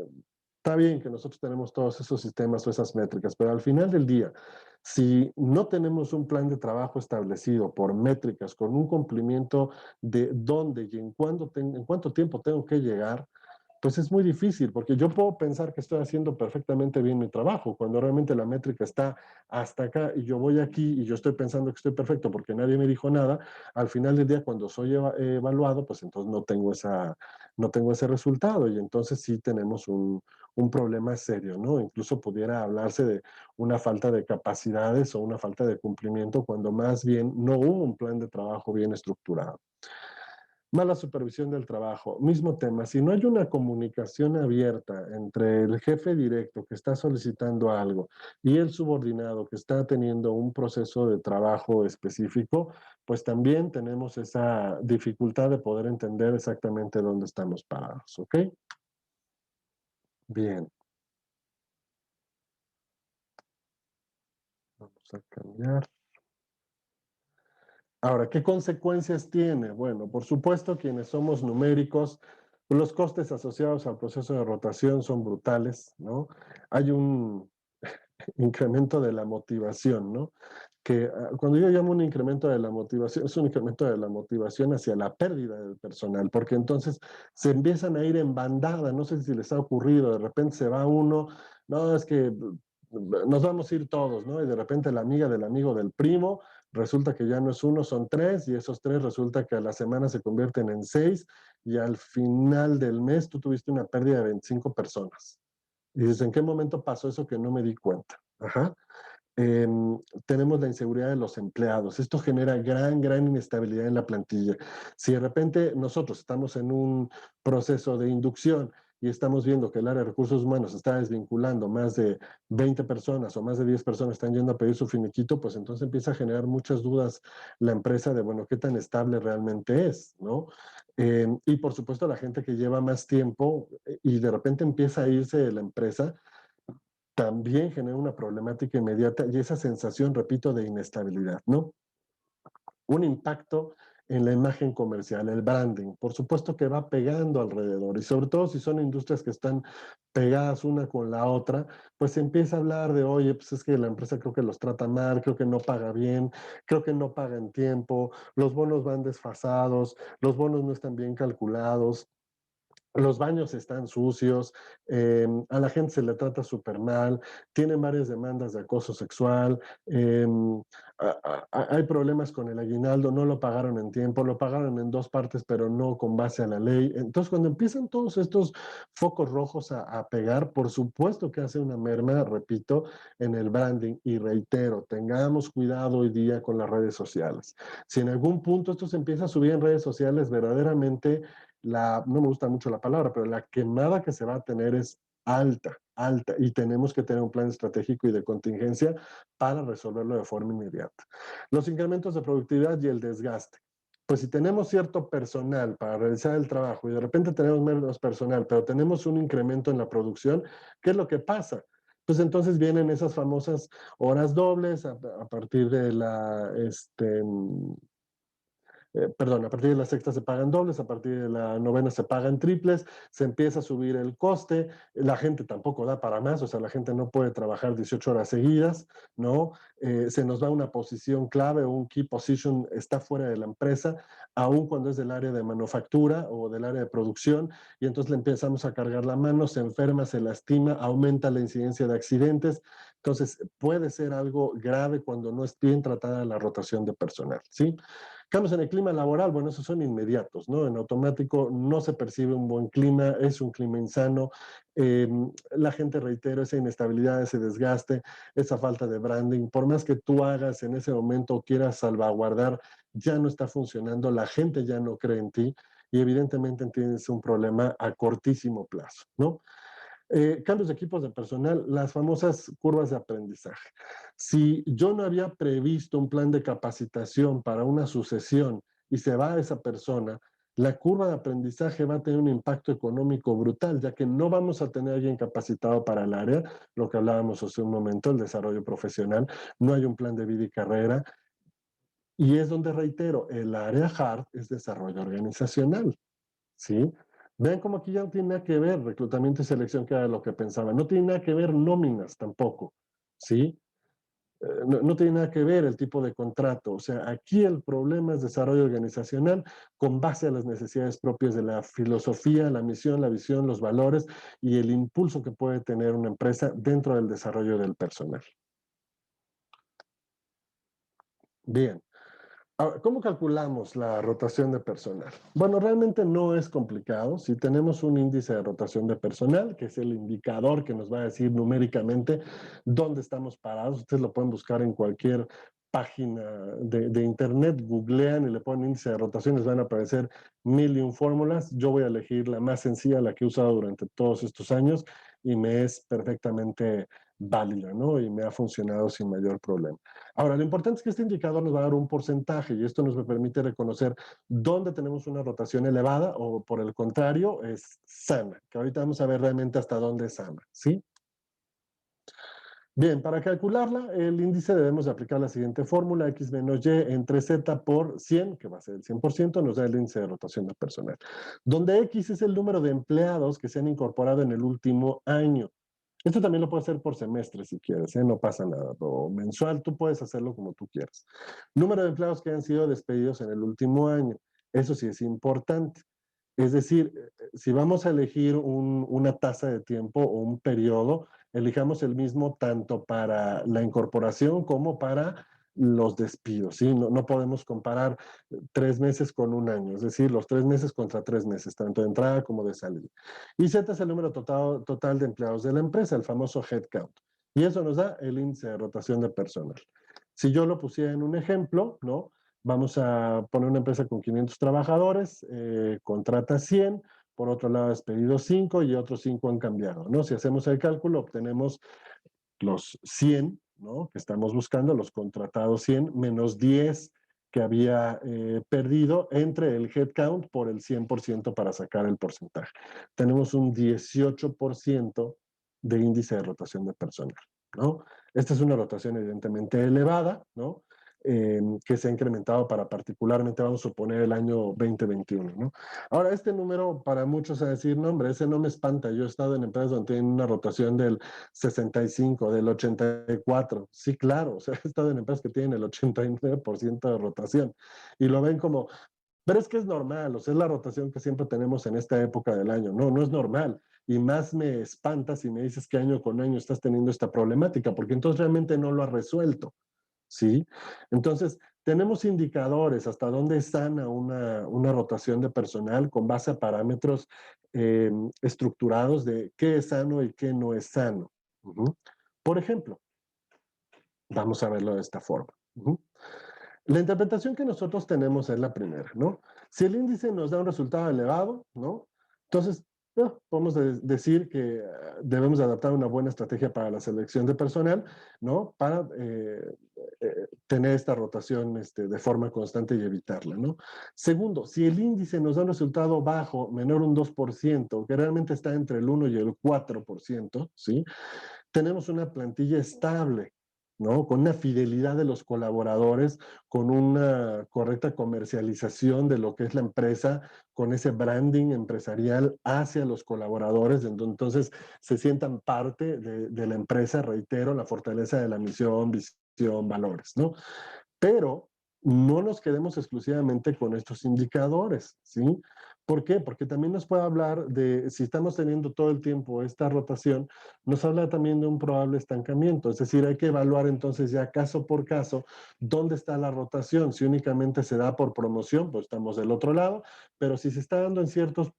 está bien que nosotros tenemos todos esos sistemas o esas métricas, pero al final del día, Si no tenemos un plan de trabajo establecido por métricas, con un cumplimiento de dónde y en cuánto tiempo tengo que llegar, pues es muy difícil, porque yo puedo pensar que estoy haciendo perfectamente bien mi trabajo, cuando realmente la métrica está hasta acá y yo voy aquí y yo estoy pensando que estoy perfecto porque nadie me dijo nada. Al final del día, cuando soy evaluado, pues entonces no tengo ese resultado, y entonces sí tenemos un problema serio, ¿no? Incluso pudiera hablarse de una falta de capacidades o una falta de cumplimiento, cuando más bien no hubo un plan de trabajo bien estructurado. Mala supervisión del trabajo, mismo tema. Si no hay una comunicación abierta entre el jefe directo que está solicitando algo y el subordinado que está teniendo un proceso de trabajo específico, pues también tenemos esa dificultad de poder entender exactamente dónde estamos parados, ¿ok? Bien, vamos a cambiar. Ahora, ¿qué consecuencias tiene? Bueno, por supuesto, quienes somos numéricos, los costes asociados al proceso de rotación son brutales, ¿no? Hay un incremento de la motivación, ¿no? Que cuando yo llamo un incremento de la motivación, es un incremento de la motivación hacia la pérdida del personal, porque entonces se empiezan a ir en bandada, no sé si les ha ocurrido, de repente se va uno, no, es que nos vamos a ir todos, ¿no? Y de repente la amiga del amigo del primo, resulta que ya no es uno, son tres, y esos tres resulta que a la semana se convierten en seis, y al final del mes tú tuviste una pérdida de 25 personas. Y dices, ¿en qué momento pasó eso que no me di cuenta? Ajá. Eh, Tenemos la inseguridad de los empleados. Esto genera gran inestabilidad en la plantilla. Si de repente nosotros estamos en un proceso de inducción y estamos viendo que el área de recursos humanos está desvinculando, más de 20 personas o más de 10 personas están yendo a pedir su finiquito, pues entonces empieza a generar muchas dudas la empresa de, bueno, qué tan estable realmente es, ¿no? Y por supuesto la gente que lleva más tiempo y de repente empieza a irse de la empresa, también genera una problemática inmediata y esa sensación, repito, de inestabilidad, ¿no? Un impacto en la imagen comercial, el branding, por supuesto que va pegando alrededor, y sobre todo si son industrias que están pegadas una con la otra, pues se empieza a hablar de, oye, pues es que la empresa creo que los trata mal, creo que no paga bien, creo que no paga en tiempo, los bonos van desfasados, los bonos no están bien calculados, los baños están sucios, a la gente se le trata súper mal, tienen varias demandas de acoso sexual, eh, hay problemas con el aguinaldo, no lo pagaron en tiempo, lo pagaron en dos partes, pero no con base a la ley. Entonces, cuando empiezan todos estos focos rojos a pegar, por supuesto que hace una merma, repito, en el branding. Y reitero, tengamos cuidado hoy día con las redes sociales. Si en algún punto esto se empieza a subir en redes sociales, verdaderamente no me gusta mucho la palabra, pero la quemada que se va a tener es alta, y tenemos que tener un plan estratégico y de contingencia para resolverlo de forma inmediata. Los incrementos de productividad y el desgaste. Pues si tenemos cierto personal para realizar el trabajo y de repente tenemos menos personal, pero tenemos un incremento en la producción, ¿qué es lo que pasa? Pues entonces vienen esas famosas horas dobles a partir de a partir de la sexta se pagan dobles, a partir de la novena se pagan triples, se empieza a subir el coste, la gente tampoco da para más, o sea, la gente no puede trabajar 18 horas seguidas, ¿no? Se nos va una posición clave, un key position está fuera de la empresa, aun cuando es del área de manufactura o del área de producción, y entonces le empezamos a cargar la mano, se enferma, se lastima, aumenta la incidencia de accidentes, entonces puede ser algo grave cuando no es bien tratada la rotación de personal, ¿sí? Cambios en el clima laboral, bueno, esos son inmediatos, ¿no? En automático no se percibe un buen clima, es un clima insano. Eh, la gente, reitero, esa inestabilidad, ese desgaste, esa falta de branding, por más que tú hagas en ese momento o quieras salvaguardar, ya no está funcionando, la gente ya no cree en ti, y evidentemente tienes un problema a cortísimo plazo, ¿no? Cambios de equipos de personal, las famosas curvas de aprendizaje. Si yo no había previsto un plan de capacitación para una sucesión y se va esa persona, la curva de aprendizaje va a tener un impacto económico brutal, ya que no vamos a tener a alguien capacitado para el área, lo que hablábamos hace un momento, el desarrollo profesional, no hay un plan de vida y carrera, y es donde reitero, el área hard es desarrollo organizacional. ¿Sí? Vean cómo aquí ya no tiene nada que ver reclutamiento y selección, que era lo que pensaba. No tiene nada que ver nóminas tampoco, ¿sí? No tiene nada que ver el tipo de contrato. O sea, aquí el problema es desarrollo organizacional con base a las necesidades propias de la filosofía, la misión, la visión, los valores y el impulso que puede tener una empresa dentro del desarrollo del personal. Bien. Ahora, ¿cómo calculamos la rotación de personal? Bueno, realmente no es complicado. Si tenemos un índice de rotación de personal, que es el indicador que nos va a decir numéricamente dónde estamos parados, ustedes lo pueden buscar en cualquier página de internet, googlean y le ponen índice de rotación, les van a aparecer 1001 fórmulas. Yo voy a elegir la más sencilla, la que he usado durante todos estos años y me es perfectamente válida, ¿no? Y me ha funcionado sin mayor problema. Ahora, lo importante es que este indicador nos va a dar un porcentaje y esto nos permite reconocer dónde tenemos una rotación elevada o por el contrario es sana, que ahorita vamos a ver realmente hasta dónde es sana, ¿sí? Bien, para calcularla, el índice debemos de aplicar la siguiente fórmula, x menos y entre z por 100, que va a ser el 100%, nos da el índice de rotación de personal, donde x es el número de empleados que se han incorporado en el último año. Esto también lo puedes hacer por semestre si quieres, ¿eh? No pasa nada. O mensual, tú puedes hacerlo como tú quieras. Número de empleados que han sido despedidos en el último año. Eso sí es importante. Es decir, si vamos a elegir una tasa de tiempo o un periodo, elijamos el mismo tanto para la incorporación como para los despidos, ¿sí? No podemos comparar 3 meses con un año, es decir, los 3 meses contra 3 meses, tanto de entrada como de salida. Y Z es el número total de empleados de la empresa, el famoso headcount. Y eso nos da el índice de rotación de personal. Si yo lo pusiera en un ejemplo, ¿no? Vamos a poner una empresa con 500 trabajadores, contrata 100, por otro lado despedido 5 y otros 5 han cambiado, ¿no? Si hacemos el cálculo, obtenemos los 100, ¿no? Que estamos buscando, los contratados 100, menos 10 que había perdido entre el headcount por el 100% para sacar el porcentaje. Tenemos un 18% de índice de rotación de personal, ¿no? Esta es una rotación evidentemente elevada, ¿no? Que se ha incrementado para particularmente, vamos a suponer, el año 2021, ¿no? Ahora, este número para muchos es decir, no, hombre, ese no me espanta. Yo he estado en empresas donde tienen una rotación del 65, del 84. Sí, claro, o sea, he estado en empresas que tienen el 89% de rotación y lo ven como, pero es que es normal, o sea, es la rotación que siempre tenemos en esta época del año. No, no es normal. Y más me espanta si me dices que año con año estás teniendo esta problemática, porque entonces realmente no lo has resuelto. ¿Sí? Entonces, tenemos indicadores hasta dónde es sana una rotación de personal con base a parámetros estructurados de qué es sano y qué no es sano. Por ejemplo, vamos a verlo de esta forma. La interpretación que nosotros tenemos es la primera, ¿no? Si el índice nos da un resultado elevado, ¿no? Entonces, podemos decir que debemos adaptar una buena estrategia para la selección de personal, ¿no? Para tener esta rotación de forma constante y evitarla, ¿no? Segundo, si el índice nos da un resultado bajo, menor un 2%, que realmente está entre el 1 y el 4%, ¿sí? Tenemos una plantilla estable, ¿no? Con una fidelidad de los colaboradores, con una correcta comercialización de lo que es la empresa, con ese branding empresarial hacia los colaboradores, entonces se sientan parte de la empresa, reitero, la fortaleza de la misión, visión, valores, ¿no? Pero no nos quedemos exclusivamente con estos indicadores, ¿sí? ¿Por qué? Porque también nos puede hablar de, si estamos teniendo todo el tiempo esta rotación, nos habla también de un probable estancamiento. Es decir, hay que evaluar entonces ya caso por caso dónde está la rotación. Si únicamente se da por promoción, pues estamos del otro lado, pero si se está dando en ciertos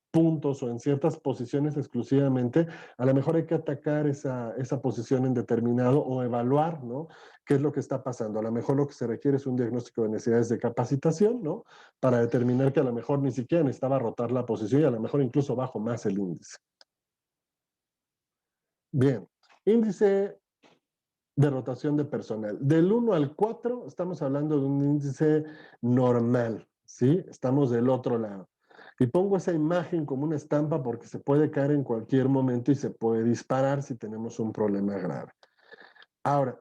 puntos o en ciertas posiciones exclusivamente, a lo mejor hay que atacar esa posición en determinado o evaluar, ¿no? ¿Qué es lo que está pasando? A lo mejor lo que se requiere es un diagnóstico de necesidades de capacitación, ¿no? Para determinar que a lo mejor ni siquiera necesitaba rotar la posición y a lo mejor incluso bajo más el índice. Bien, índice de rotación de personal. Del 1 al 4 estamos hablando de un índice normal, ¿sí? Estamos del otro lado. Y pongo esa imagen como una estampa porque se puede caer en cualquier momento y se puede disparar si tenemos un problema grave. Ahora,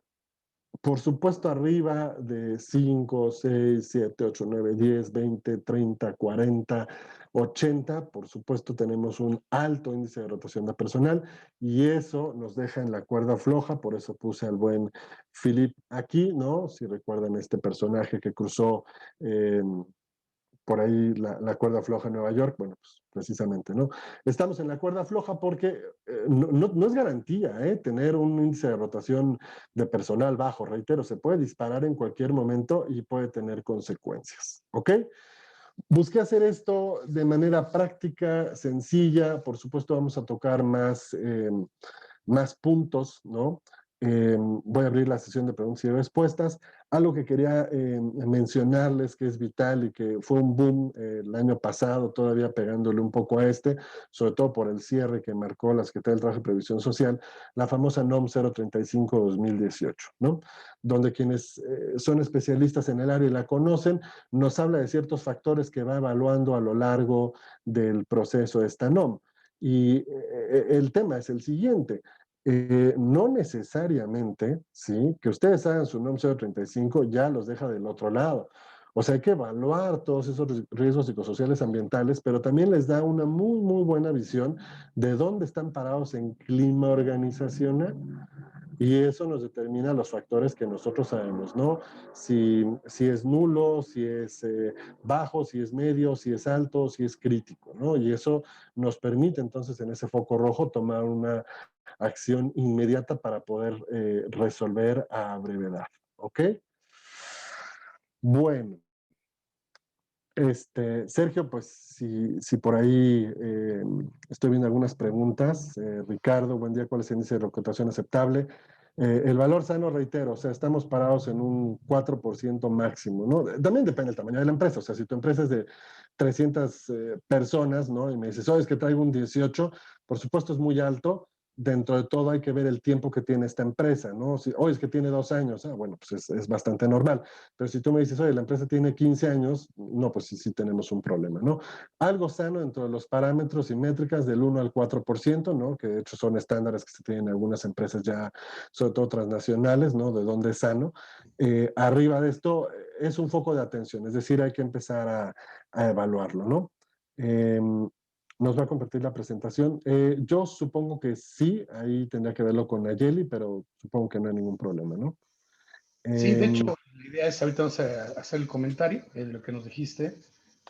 por supuesto, arriba de 5, 6, 7, 8, 9, 10, 20, 30, 40, 80, por supuesto, tenemos un alto índice de rotación de personal y eso nos deja en la cuerda floja, por eso puse al buen Philip aquí, ¿no? Si recuerdan este personaje que cruzó por ahí la cuerda floja en Nueva York, bueno, pues precisamente, ¿no? Estamos en la cuerda floja porque no es garantía, tener un índice de rotación de personal bajo, reitero, se puede disparar en cualquier momento y puede tener consecuencias, ¿ok? Busqué hacer esto de manera práctica, sencilla, por supuesto vamos a tocar más puntos, ¿no? Voy a abrir la sesión de preguntas y respuestas. Algo que quería mencionarles que es vital y que fue un boom el año pasado, todavía pegándole un poco a sobre todo por el cierre que marcó la Secretaría del Trabajo y Previsión Social, la famosa NOM 035-2018, ¿no? Donde quienes son especialistas en el área y la conocen, nos habla de ciertos factores que va evaluando a lo largo del proceso de esta NOM. Y el tema es el siguiente. No necesariamente, ¿sí? Que ustedes hagan su NOM 035 ya los deja del otro lado. O sea, hay que evaluar todos esos riesgos psicosociales ambientales, pero también les da una muy, muy buena visión de dónde están parados en clima organizacional. Y eso nos determina los factores que nosotros sabemos, ¿no? Si es nulo, si es bajo, si es medio, si es alto, si es crítico, ¿no? Y eso nos permite entonces en ese foco rojo tomar una acción inmediata para poder resolver a brevedad, ¿ok? Bueno, Sergio, pues si por ahí estoy viendo algunas preguntas. Ricardo, buen día, ¿cuál es el índice de rotación aceptable? El valor sano, reitero, o sea, estamos parados en un 4% máximo, ¿no? También depende del tamaño de la empresa, o sea, si tu empresa es de 300 personas, ¿no? Y me dices, oye, es que traigo un 18, por supuesto es muy alto. Dentro de todo hay que ver el tiempo que tiene esta empresa, ¿no? Si, oye, es que tiene 2 años, bueno, pues es bastante normal. Pero si tú me dices, oye, la empresa tiene 15 años, no, pues sí tenemos un problema, ¿no? Algo sano dentro de los parámetros y métricas del 1 al 4%, ¿no? Que de hecho son estándares que se tienen en algunas empresas ya, sobre todo transnacionales, ¿no? De dónde es sano. Arriba de esto es un foco de atención, es decir, hay que empezar a evaluarlo, ¿no? Nos va a compartir la presentación. Yo supongo que sí, ahí tendría que verlo con Nayeli, pero supongo que no hay ningún problema, ¿no? Sí, de hecho, la idea es ahorita vamos a hacer el comentario de lo que nos dijiste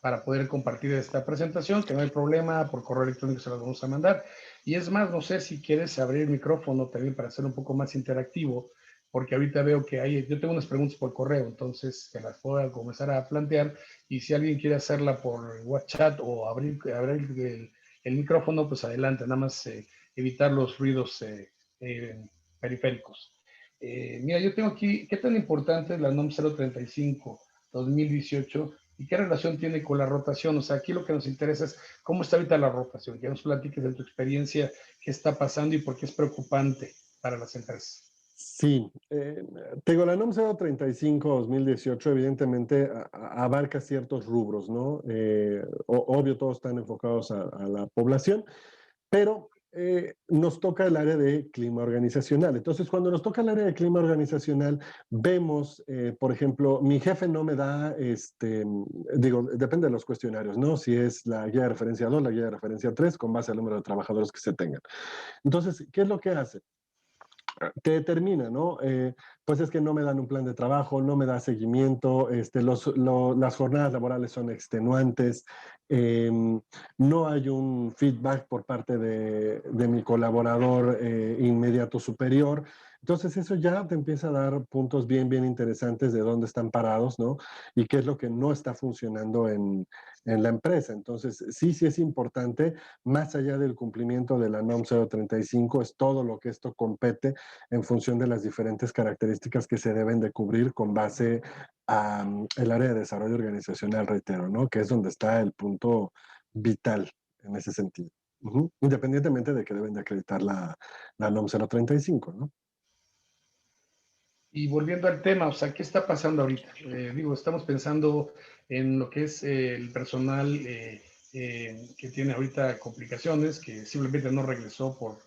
para poder compartir esta presentación, que no hay problema, por correo electrónico se las vamos a mandar. Y es más, no sé si quieres abrir el micrófono también para hacer un poco más interactivo, porque ahorita veo que yo tengo unas preguntas por correo, entonces te las puedo comenzar a plantear, y si alguien quiere hacerla por WhatsApp o abrir el micrófono, pues adelante, nada más evitar los ruidos periféricos. Mira, yo tengo aquí, ¿qué tan importante es la NOM 035-2018 y qué relación tiene con la rotación? O sea, aquí lo que nos interesa es cómo está ahorita la rotación. Que nos platiques de tu experiencia, qué está pasando y por qué es preocupante para las empresas. Sí, te digo, la NOM 035-2018 evidentemente abarca ciertos rubros, ¿no? Obvio, todos están enfocados a la población, pero nos toca el área de clima organizacional. Entonces, cuando nos toca el área de clima organizacional, vemos, por ejemplo, mi jefe no me da, digo, depende de los cuestionarios, ¿no? Si es la guía de referencia 2, la guía de referencia 3, con base al número de trabajadores que se tengan. Entonces, ¿qué es lo que hace? Te determina, ¿no? Pues es que no me dan un plan de trabajo, no me da seguimiento, las jornadas laborales son extenuantes, no hay un feedback por parte de mi colaborador inmediato superior. Entonces eso ya te empieza a dar puntos bien, bien interesantes de dónde están parados, ¿no? Y qué es lo que no está funcionando en la empresa. Entonces sí es importante, más allá del cumplimiento de la NOM 035, es todo lo que esto compete en función de las diferentes características que se deben de cubrir con base al área de desarrollo organizacional, reitero, ¿no? Que es donde está el punto vital en ese sentido. Independientemente de que deben de acreditar la NOM 035, ¿no? Y volviendo al tema, o sea, ¿qué está pasando ahorita? Digo, estamos pensando en lo que es el personal que tiene ahorita complicaciones, que simplemente no regresó por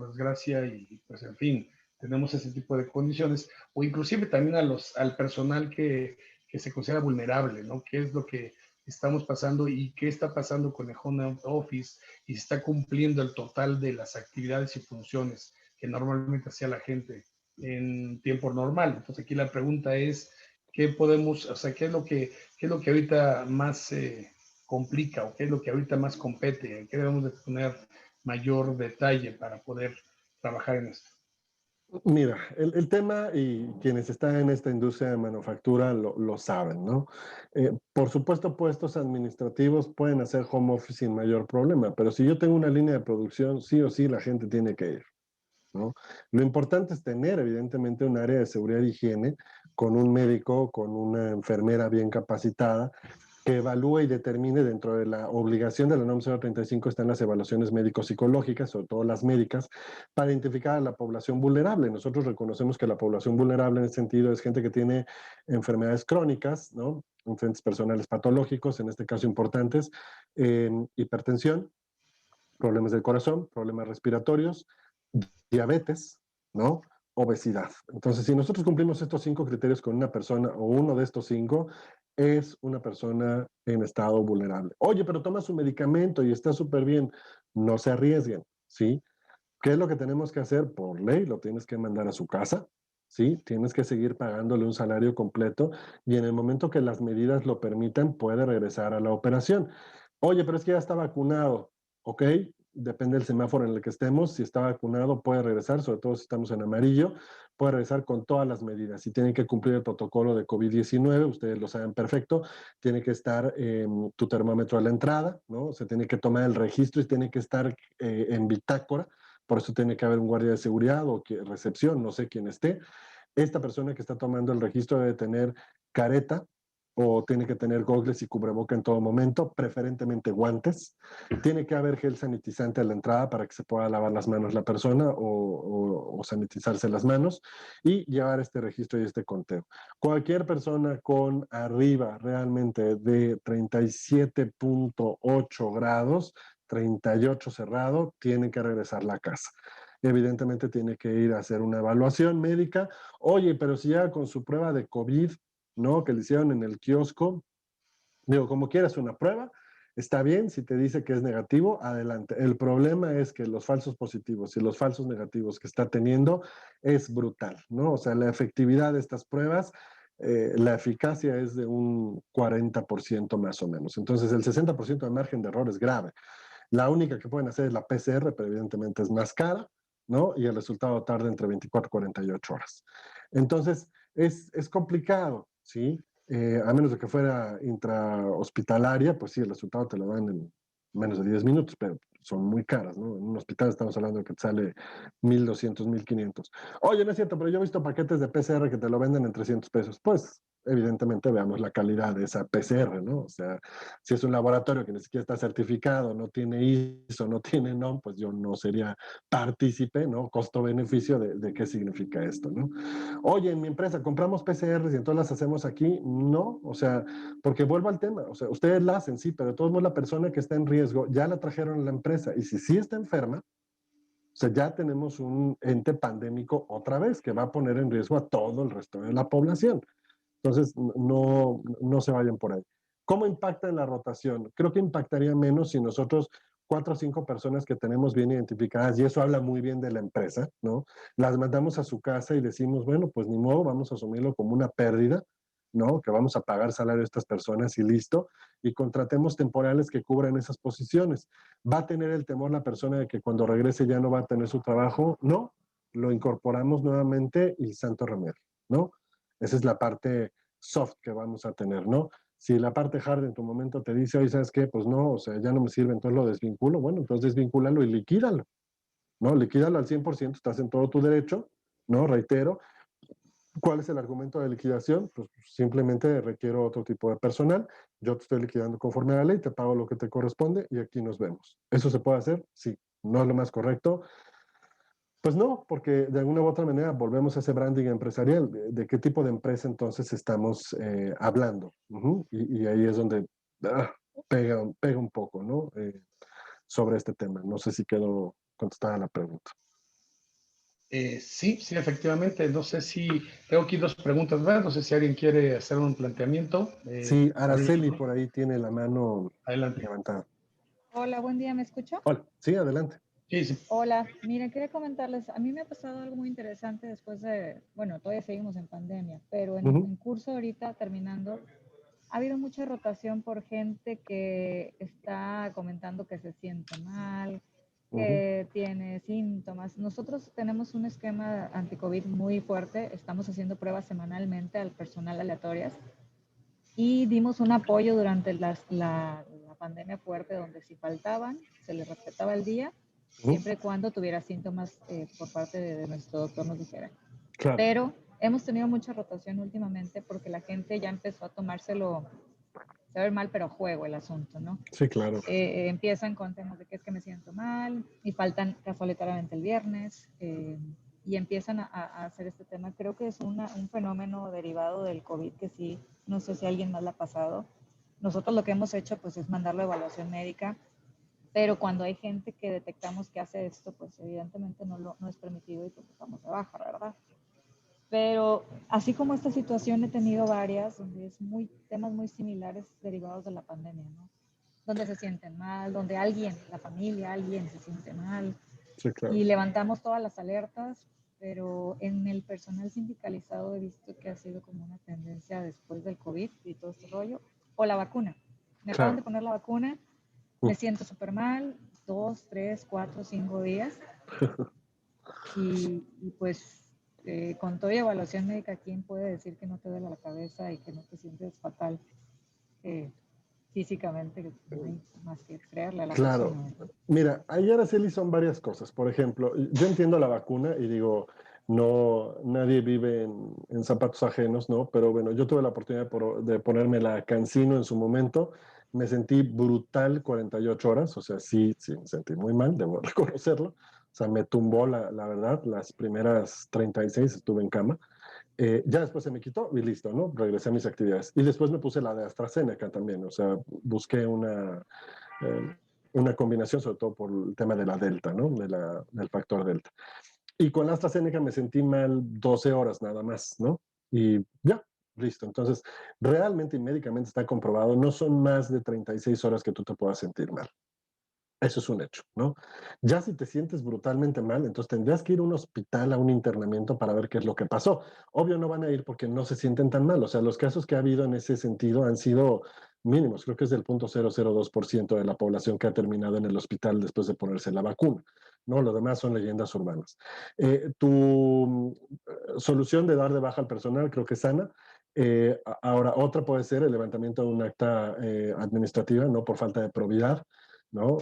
desgracia y pues en fin, tenemos ese tipo de condiciones, o inclusive también al personal que se considera vulnerable, ¿no? ¿Qué es lo que estamos pasando y qué está pasando con el home office y se está cumpliendo el total de las actividades y funciones que normalmente hacía la gente en tiempo normal. Entonces aquí la pregunta es, ¿qué podemos, o sea, qué es lo que ahorita más complica o qué es lo que ahorita más compete? ¿En qué debemos de poner mayor detalle para poder trabajar en esto? Mira, el tema y quienes están en esta industria de manufactura lo saben, ¿no? Por supuesto, puestos administrativos pueden hacer home office sin mayor problema, pero si yo tengo una línea de producción, sí o sí la gente tiene que ir, ¿no? Lo importante es tener, evidentemente, un área de seguridad e higiene con un médico, con una enfermera bien capacitada, que evalúe y determine dentro de la obligación de la NOM 035 están las evaluaciones médico-psicológicas, sobre todo las médicas, para identificar a la población vulnerable. Nosotros reconocemos que la población vulnerable en ese sentido es gente que tiene enfermedades crónicas, ¿no? Enfermedades personales patológicos, en este caso importantes, hipertensión, problemas del corazón, problemas respiratorios, diabetes, ¿no? Obesidad. Entonces, si nosotros cumplimos estos 5 criterios con una persona o uno de estos 5, es una persona en estado vulnerable. Oye, pero toma su medicamento y está súper bien. No se arriesguen, ¿sí? ¿Qué es lo que tenemos que hacer? Por ley, lo tienes que mandar a su casa, ¿sí? Tienes que seguir pagándole un salario completo y en el momento que las medidas lo permitan, puede regresar a la operación. Oye, pero es que ya está vacunado, ¿ok? Depende del semáforo en el que estemos. Si está vacunado, puede regresar, sobre todo si estamos en amarillo, puede regresar con todas las medidas. Si tienen que cumplir el protocolo de COVID-19, ustedes lo saben perfecto, tiene que estar tu termómetro a la entrada, ¿no? Se tiene que tomar el registro y tiene que estar en bitácora. Por eso tiene que haber un guardia de seguridad o que, recepción, no sé quién esté. Esta persona que está tomando el registro debe tener careta o tiene que tener gogles y cubreboca en todo momento, preferentemente guantes. Tiene que haber gel sanitizante a la entrada para que se pueda lavar las manos la persona o sanitizarse las manos y llevar este registro y este conteo. Cualquier persona con arriba realmente de 37.8 grados, 38 cerrado, tiene que regresar a la casa. Evidentemente tiene que ir a hacer una evaluación médica. Oye, pero si ya con su prueba de COVID, ¿no? Que le hicieron en el kiosco, digo, como quieras una prueba, está bien, si te dice que es negativo, adelante. El problema es que los falsos positivos y los falsos negativos que está teniendo es brutal, ¿no? O sea, la efectividad de estas pruebas, la eficacia es de un 40% más o menos. Entonces, el 60% de margen de error es grave. La única que pueden hacer es la PCR, pero evidentemente es más cara, ¿no? Y el resultado tarda entre 24 y 48 horas. Entonces, es complicado, ¿sí? A menos de que fuera intrahospitalaria, pues sí, el resultado te lo dan en menos de 10 minutos, pero son muy caras, ¿no? En un hospital estamos hablando de que te sale 1,200, 1,500. Oye, no es cierto, pero yo he visto paquetes de PCR que te lo venden en 300 pesos. Pues, evidentemente, veamos la calidad de esa PCR, ¿no? O sea, si es un laboratorio que ni siquiera está certificado, no tiene ISO, no tiene NOM, pues yo no sería partícipe, ¿no? Costo-beneficio de qué significa esto, ¿no? Oye, en mi empresa compramos PCRs y entonces las hacemos aquí. No, o sea, porque vuelvo al tema, o sea, ustedes la hacen, sí, pero de todos modos la persona que está en riesgo ya la trajeron a la empresa y si sí está enferma, o sea, ya tenemos un ente pandémico otra vez que va a poner en riesgo a todo el resto de la población. Entonces, no se vayan por ahí. ¿Cómo impacta en la rotación? Creo que impactaría menos si nosotros 4 o 5 personas que tenemos bien identificadas, y eso habla muy bien de la empresa, ¿no? Las mandamos a su casa y decimos, bueno, pues ni modo, vamos a asumirlo como una pérdida, ¿no? Que vamos a pagar salario a estas personas y listo, y contratemos temporales que cubran esas posiciones. ¿Va a tener el temor la persona de que cuando regrese ya no va a tener su trabajo? No, lo incorporamos nuevamente y santo remedio, ¿no? Esa es la parte soft que vamos a tener, ¿no? Si la parte hard en tu momento te dice, oye, ¿sabes qué? Pues no, o sea, ya no me sirve, entonces lo desvinculo. Bueno, entonces desvincúlalo y liquídalo, ¿no? Liquídalo al 100%, estás en todo tu derecho, ¿no? Reitero, ¿cuál es el argumento de liquidación? Pues simplemente requiero otro tipo de personal, yo te estoy liquidando conforme a la ley, te pago lo que te corresponde y aquí nos vemos. ¿Eso se puede hacer? Sí. ¿No es lo más correcto? Pues no, porque de alguna u otra manera volvemos a ese branding empresarial. ¿De qué tipo de empresa entonces estamos hablando? Y ahí es donde ah, pega un poco, ¿no? Sobre este tema. No sé si quedó contestada la pregunta. Sí, sí, efectivamente. No sé si tengo aquí dos preguntas más. No sé si alguien quiere hacer un planteamiento. Sí, Abrir el Araceli micrófono. por ahí tiene la mano Adelante. levantada. Hola, buen día, ¿me escucho? Hola, sí, adelante. Sí, sí. Hola, mira, quería comentarles, a mí me ha pasado algo muy interesante después de, bueno, todavía seguimos en pandemia, pero Ujú, en curso ahorita terminando, ha habido mucha rotación por gente que está comentando que se siente mal, ujú, que tiene síntomas. Nosotros tenemos un esquema anti-COVID muy fuerte, estamos haciendo pruebas semanalmente al personal aleatorias y dimos un apoyo durante la pandemia fuerte donde si faltaban, se les respetaba el día, ujú. siempre y cuando tuviera síntomas por parte de nuestro doctor nos dijera. Claro, Pero hemos tenido mucha rotación últimamente porque la gente ya empezó a tomárselo, se va a ver mal, pero a juego el asunto, ¿no? sí, claro. Empiezan con temas de que es que me siento mal y faltan casualmente el viernes y empiezan a hacer este tema. Creo que es un fenómeno derivado del COVID que sí, no sé si a alguien más le ha pasado. Nosotros lo que hemos hecho pues es mandarlo a evaluación médica, pero cuando hay gente que detectamos que hace esto, pues evidentemente no es permitido y pues estamos de baja, ¿verdad? Pero así como esta situación he tenido varias donde es temas muy similares derivados de la pandemia, ¿no? Donde se sienten mal, donde alguien, la familia, alguien se siente mal Sí, claro. y levantamos todas las alertas, pero en el personal sindicalizado he visto que ha sido como una tendencia después del COVID y todo este rollo, o la vacuna. Me acaban de Claro. poner la vacuna, me siento súper mal, 2, 3, 4, 5 días y pues con toda evaluación médica, ¿quién puede decir que no te duele la cabeza y que no te sientes fatal eh, físicamente? No hay más que creerle a la Claro. persona, ¿verdad? Mira, ahí Araceli son varias cosas. Por ejemplo, yo entiendo la vacuna y digo, no, nadie vive en zapatos ajenos, ¿no? Pero bueno, yo tuve la oportunidad de ponerme la Cancino en su momento. Me sentí brutal 48 horas, o sea, sí, sí, me sentí muy mal, debo reconocerlo. O sea, me tumbó la verdad, las primeras 36 estuve en cama. Ya después se me quitó y listo, ¿no? Regresé a mis actividades. Y después me puse la de AstraZeneca también, o sea, busqué eh, una combinación, sobre todo por el tema de la delta, ¿no? Del factor delta. Y con la AstraZeneca me sentí mal 12 horas nada más, ¿no? Y ya, listo. Entonces, realmente y médicamente está comprobado, no son más de 36 horas que tú te puedas sentir mal. Eso es un hecho, ¿no? Ya si te sientes brutalmente mal, entonces tendrías que ir a un hospital, a un internamiento para ver qué es lo que pasó. Obvio no van a ir porque no se sienten tan mal. O sea, los casos que ha habido en ese sentido han sido mínimos. Creo que es del 0.002% de la población que ha terminado en el hospital después de ponerse la vacuna. No, lo demás son leyendas urbanas. Tu solución de dar de baja al personal creo que es sana. Ahora, otra puede ser el levantamiento de un acta administrativa, no por falta de probidad, ¿no?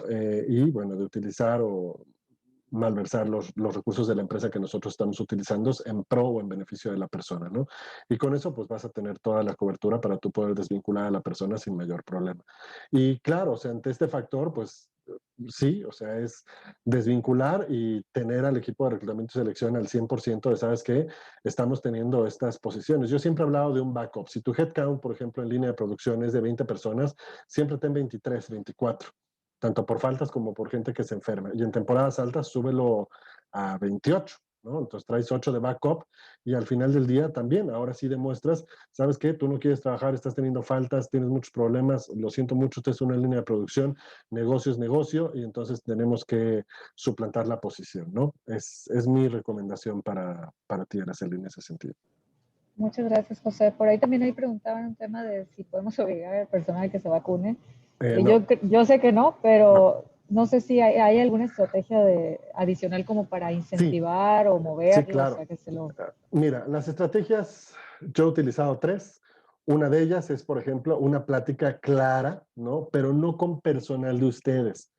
Y bueno, de utilizar o malversar los recursos de la empresa que nosotros estamos utilizando en pro o en beneficio de la persona, ¿no? Y con eso pues vas a tener toda la cobertura para tú poder desvincular a la persona sin mayor problema. Y claro, o sea, ante este factor, pues sí, o sea, es desvincular y tener al equipo de reclutamiento y selección al 100% de, ¿sabes qué? Estamos teniendo estas posiciones. Yo siempre he hablado de un backup. Si tu headcount, por ejemplo, en línea de producción es de 20 personas, siempre ten 23, 24 tanto por faltas como por gente que se enferma. Y en temporadas altas, súbelo a 28, ¿no? Entonces traes 8 de backup y al final del día también, ahora sí demuestras, ¿sabes qué? Tú no quieres trabajar, estás teniendo faltas, tienes muchos problemas, lo siento mucho, usted es una línea de producción, negocio es negocio y entonces tenemos que suplantar la posición, ¿no? Es mi recomendación para ti, Araceli, en ese sentido. Muchas gracias, José. Por ahí también ahí preguntaban un tema de si podemos obligar al personal a que se vacune. No, Yo sé que no, no. pero no sé si hay alguna estrategia adicional como para Sí, incentivar o sí, moverlos claro. a que se lo... Mira, las estrategias, yo he utilizado tres. Una de ellas es, por ejemplo, una plática clara, ¿no? Pero no con personal de ustedes.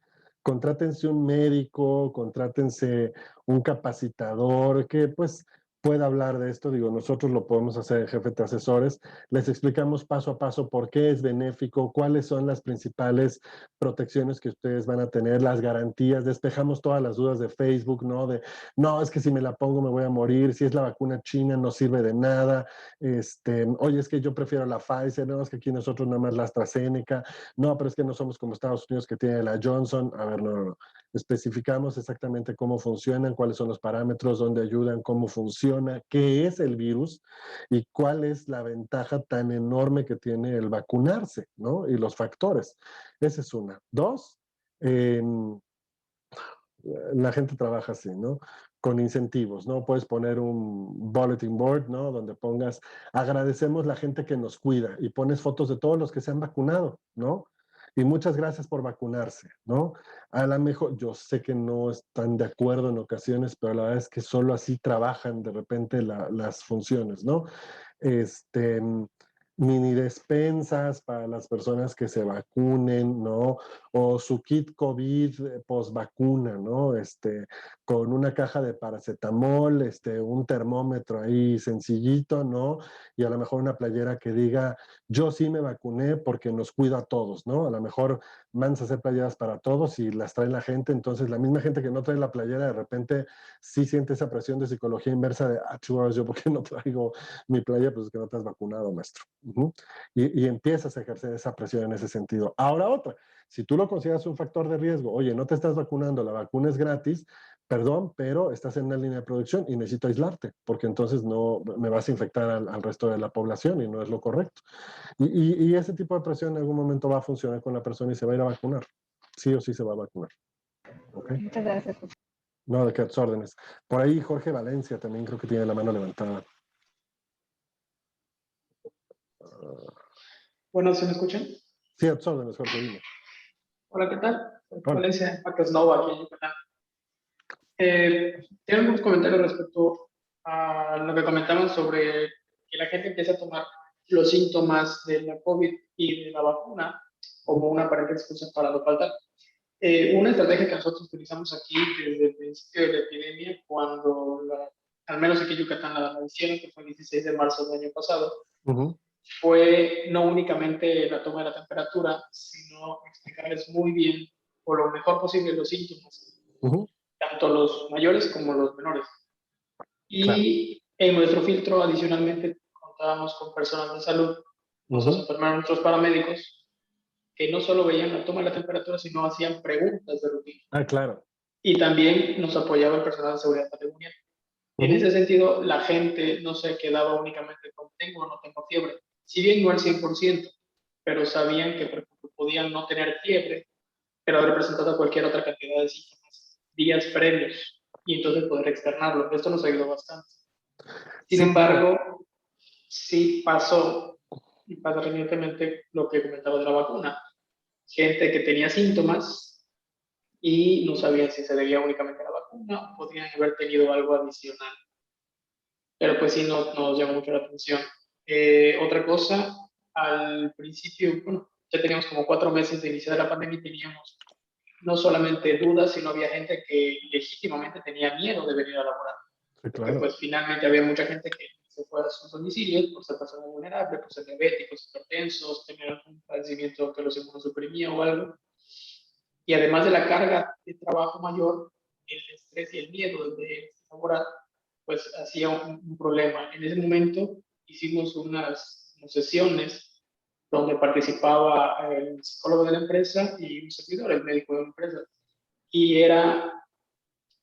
Contrátense un médico, contrátense un capacitador que pues pueda hablar de esto. Digo, nosotros lo podemos hacer, jefe de asesores. Les explicamos paso a paso por qué es benéfico, cuáles son las principales protecciones que ustedes van a tener, las garantías. Despejamos todas las dudas de Facebook, ¿no? De, no, es que si me la pongo me voy a morir, si es la vacuna china no sirve de nada, oye, es que yo prefiero la Pfizer, no, es que aquí nosotros nada más la AstraZeneca, no, pero es que no somos como Estados Unidos que tiene la Johnson, a ver, no, no, no. especificamos exactamente cómo funcionan, cuáles son los parámetros, dónde ayudan, cómo funciona, qué es el virus y cuál es la ventaja tan enorme que tiene el vacunarse, ¿no? Y los factores. Esa es una. Dos, la gente trabaja así, ¿no? Con incentivos, ¿no? Puedes poner un bulletin board, ¿no? Donde pongas, agradecemos la gente que nos cuida y pones fotos de todos los que se han vacunado, ¿no? Y muchas gracias por vacunarse, ¿no? A lo mejor, yo sé que no están de acuerdo en ocasiones, pero la verdad es que solo así trabajan de repente las funciones, ¿no? Este, mini despensas para las personas que se vacunen, ¿no? O su kit COVID post vacuna, ¿no? Con una caja de paracetamol, un termómetro ahí sencillito, ¿no? Y a lo mejor una playera que diga, yo sí me vacuné porque nos cuida a todos, ¿no? A lo mejor mandas a hacer playeras para todos y las trae la gente, entonces la misma gente que no trae la playera de repente sí siente esa presión de psicología inversa de, churros, yo por qué no traigo mi playera, pues es que no te has vacunado, maestro. Y empiezas a ejercer esa presión en ese sentido. Ahora otra, si tú lo consideras un factor de riesgo, oye, no te estás vacunando, la vacuna es gratis, perdón, pero estás en una línea de producción y necesito aislarte, porque entonces no me vas a infectar al resto de la población y no es lo correcto. Y ese tipo de presión en algún momento va a funcionar con la persona y se va a ir a vacunar. Sí o sí se va a vacunar. ¿Okay? Muchas gracias. No, de qué órdenes. Por ahí Jorge Valencia también creo que tiene la mano levantada. Bueno, ¿se me escuchan? Sí, a tus órdenes, Jorge, dime. Hola, ¿qué tal? Hola. Valencia, Pacas Nova, aquí en Yucatán. Tengo algunos comentarios respecto a lo que comentaban sobre que la gente empieza a tomar los síntomas de la COVID y de la vacuna como una aparente excusa para no faltar. Una estrategia que nosotros utilizamos aquí desde el principio de la epidemia, cuando al menos aquí en Yucatán la hicieron, que fue el 16 de marzo del año pasado, fue no únicamente la toma de la temperatura, sino explicarles muy bien o lo mejor posible los síntomas, tanto los mayores como los menores. Y en nuestro filtro, adicionalmente, contábamos con personas de salud, nuestros enfermeros, nuestros paramédicos, que no solo veían la toma de la temperatura, sino hacían preguntas de rutina. Ah, claro. Y también nos apoyaba el personal de seguridad patrimonial. En ese sentido, la gente no se quedaba únicamente con tengo o no tengo fiebre. Si bien no al 100%, pero sabían que, por ejemplo, podían no tener fiebre, pero haber presentado cualquier otra cantidad de síntomas días previos y entonces poder externarlo. Esto nos ayudó bastante. Sin embargo, sí pasó, y pasa recientemente lo que comentaba de la vacuna. Gente que tenía síntomas y no sabían si se debía únicamente a la vacuna o podrían haber tenido algo adicional. Pero pues sí nos llamó mucho la atención. Otra cosa, al principio, bueno, ya teníamos como 4 meses de iniciar la pandemia y teníamos no solamente dudas, sino había gente que legítimamente tenía miedo de venir a laborar. Sí, claro. Porque pues finalmente había mucha gente que se fue a sus domicilios por ser personas vulnerables, por ser diabéticos, hipertensos, tener algún padecimiento que los inmunosuprimía o algo. Y además de la carga de trabajo mayor, el estrés y el miedo de laborar, pues hacía un problema. En ese momento hicimos unas sesiones donde participaba el psicólogo de la empresa y un servidor, el médico de la empresa. Y era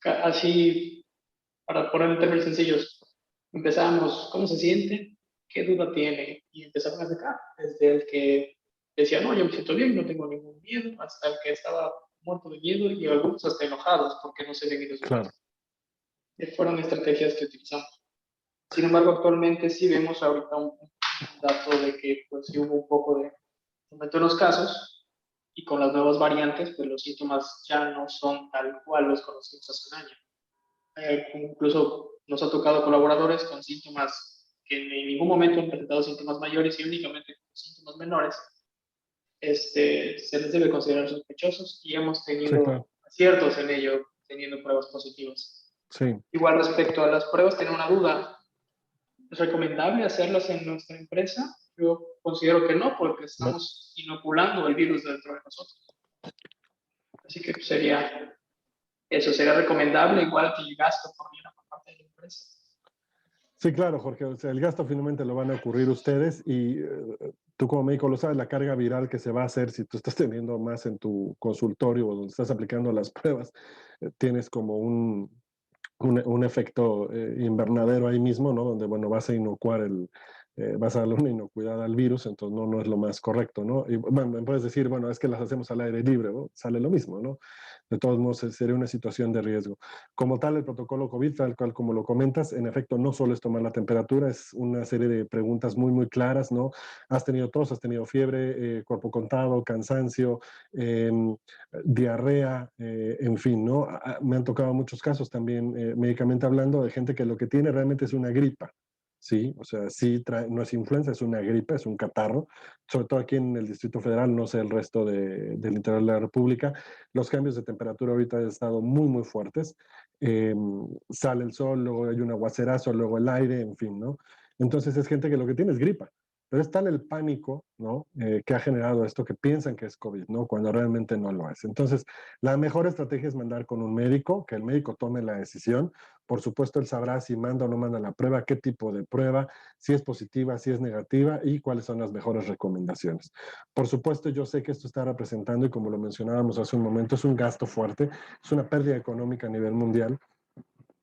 así, para poner en términos sencillos, empezábamos, ¿cómo se siente? ¿Qué duda tiene? Y empezaron a sacar, desde el que decía, no, yo me siento bien, no tengo ningún miedo, hasta el que estaba muerto de miedo y algunos hasta enojados porque no se habían ido. Claro. Fueron estrategias que utilizamos. Sin embargo, actualmente sí vemos ahorita un dato de que pues sí hubo un poco de aumento en los casos y con las nuevas variantes pues los síntomas ya no son tal cual los conocimos hace un año. Incluso nos ha tocado colaboradores con síntomas que en ningún momento han presentado síntomas mayores y únicamente con síntomas menores. Se les debe considerar sospechosos y hemos tenido aciertos en ello, teniendo pruebas positivas. Sí. Igual respecto a las pruebas, tengo una duda. ¿Es recomendable hacerlas en nuestra empresa? Yo considero que no, porque estamos inoculando el virus dentro de nosotros. Así que sería eso, sería recomendable, igual que el gasto por parte de la empresa. Sí, claro, Jorge. O sea, el gasto finalmente lo van a ocurrir ustedes y tú como médico lo sabes, la carga viral que se va a hacer si tú estás teniendo más en tu consultorio o donde estás aplicando las pruebas, tienes como un efecto invernadero ahí mismo, ¿no? Donde, bueno, vas a inocuar vas a darle una inocuidad al virus, entonces no es lo más correcto, ¿no? Y bueno, me puedes decir, bueno, es que las hacemos al aire libre, ¿no? Sale lo mismo, ¿no? De todos modos, sería una situación de riesgo. Como tal, el protocolo COVID, tal cual como lo comentas, en efecto, no solo es tomar la temperatura, es una serie de preguntas muy, muy claras, ¿no? ¿Has tenido tos, has tenido fiebre, cuerpo contado, cansancio, eh, diarrea, en fin, ¿no? Me han tocado muchos casos también, médicamente hablando, de gente que lo que tiene realmente es una gripa. Sí, o sea, sí no es influenza, es una gripe, es un catarro, sobre todo aquí en el Distrito Federal, no sé el resto del interior de la República. Los cambios de temperatura ahorita han estado muy, muy fuertes. Eh, Sale el sol, luego hay un aguacerazo, luego el aire, en fin, ¿no? Entonces es gente que lo que tiene es gripa. Pero es tal el pánico, ¿no? Que ha generado esto que piensan que es COVID, ¿no? Cuando realmente no lo es. Entonces, la mejor estrategia es mandar con un médico, que el médico tome la decisión. Por supuesto, él sabrá si manda o no manda la prueba, qué tipo de prueba, si es positiva, si es negativa y cuáles son las mejores recomendaciones. Por supuesto, yo sé que esto está representando, y como lo mencionábamos hace un momento, es un gasto fuerte, es una pérdida económica a nivel mundial,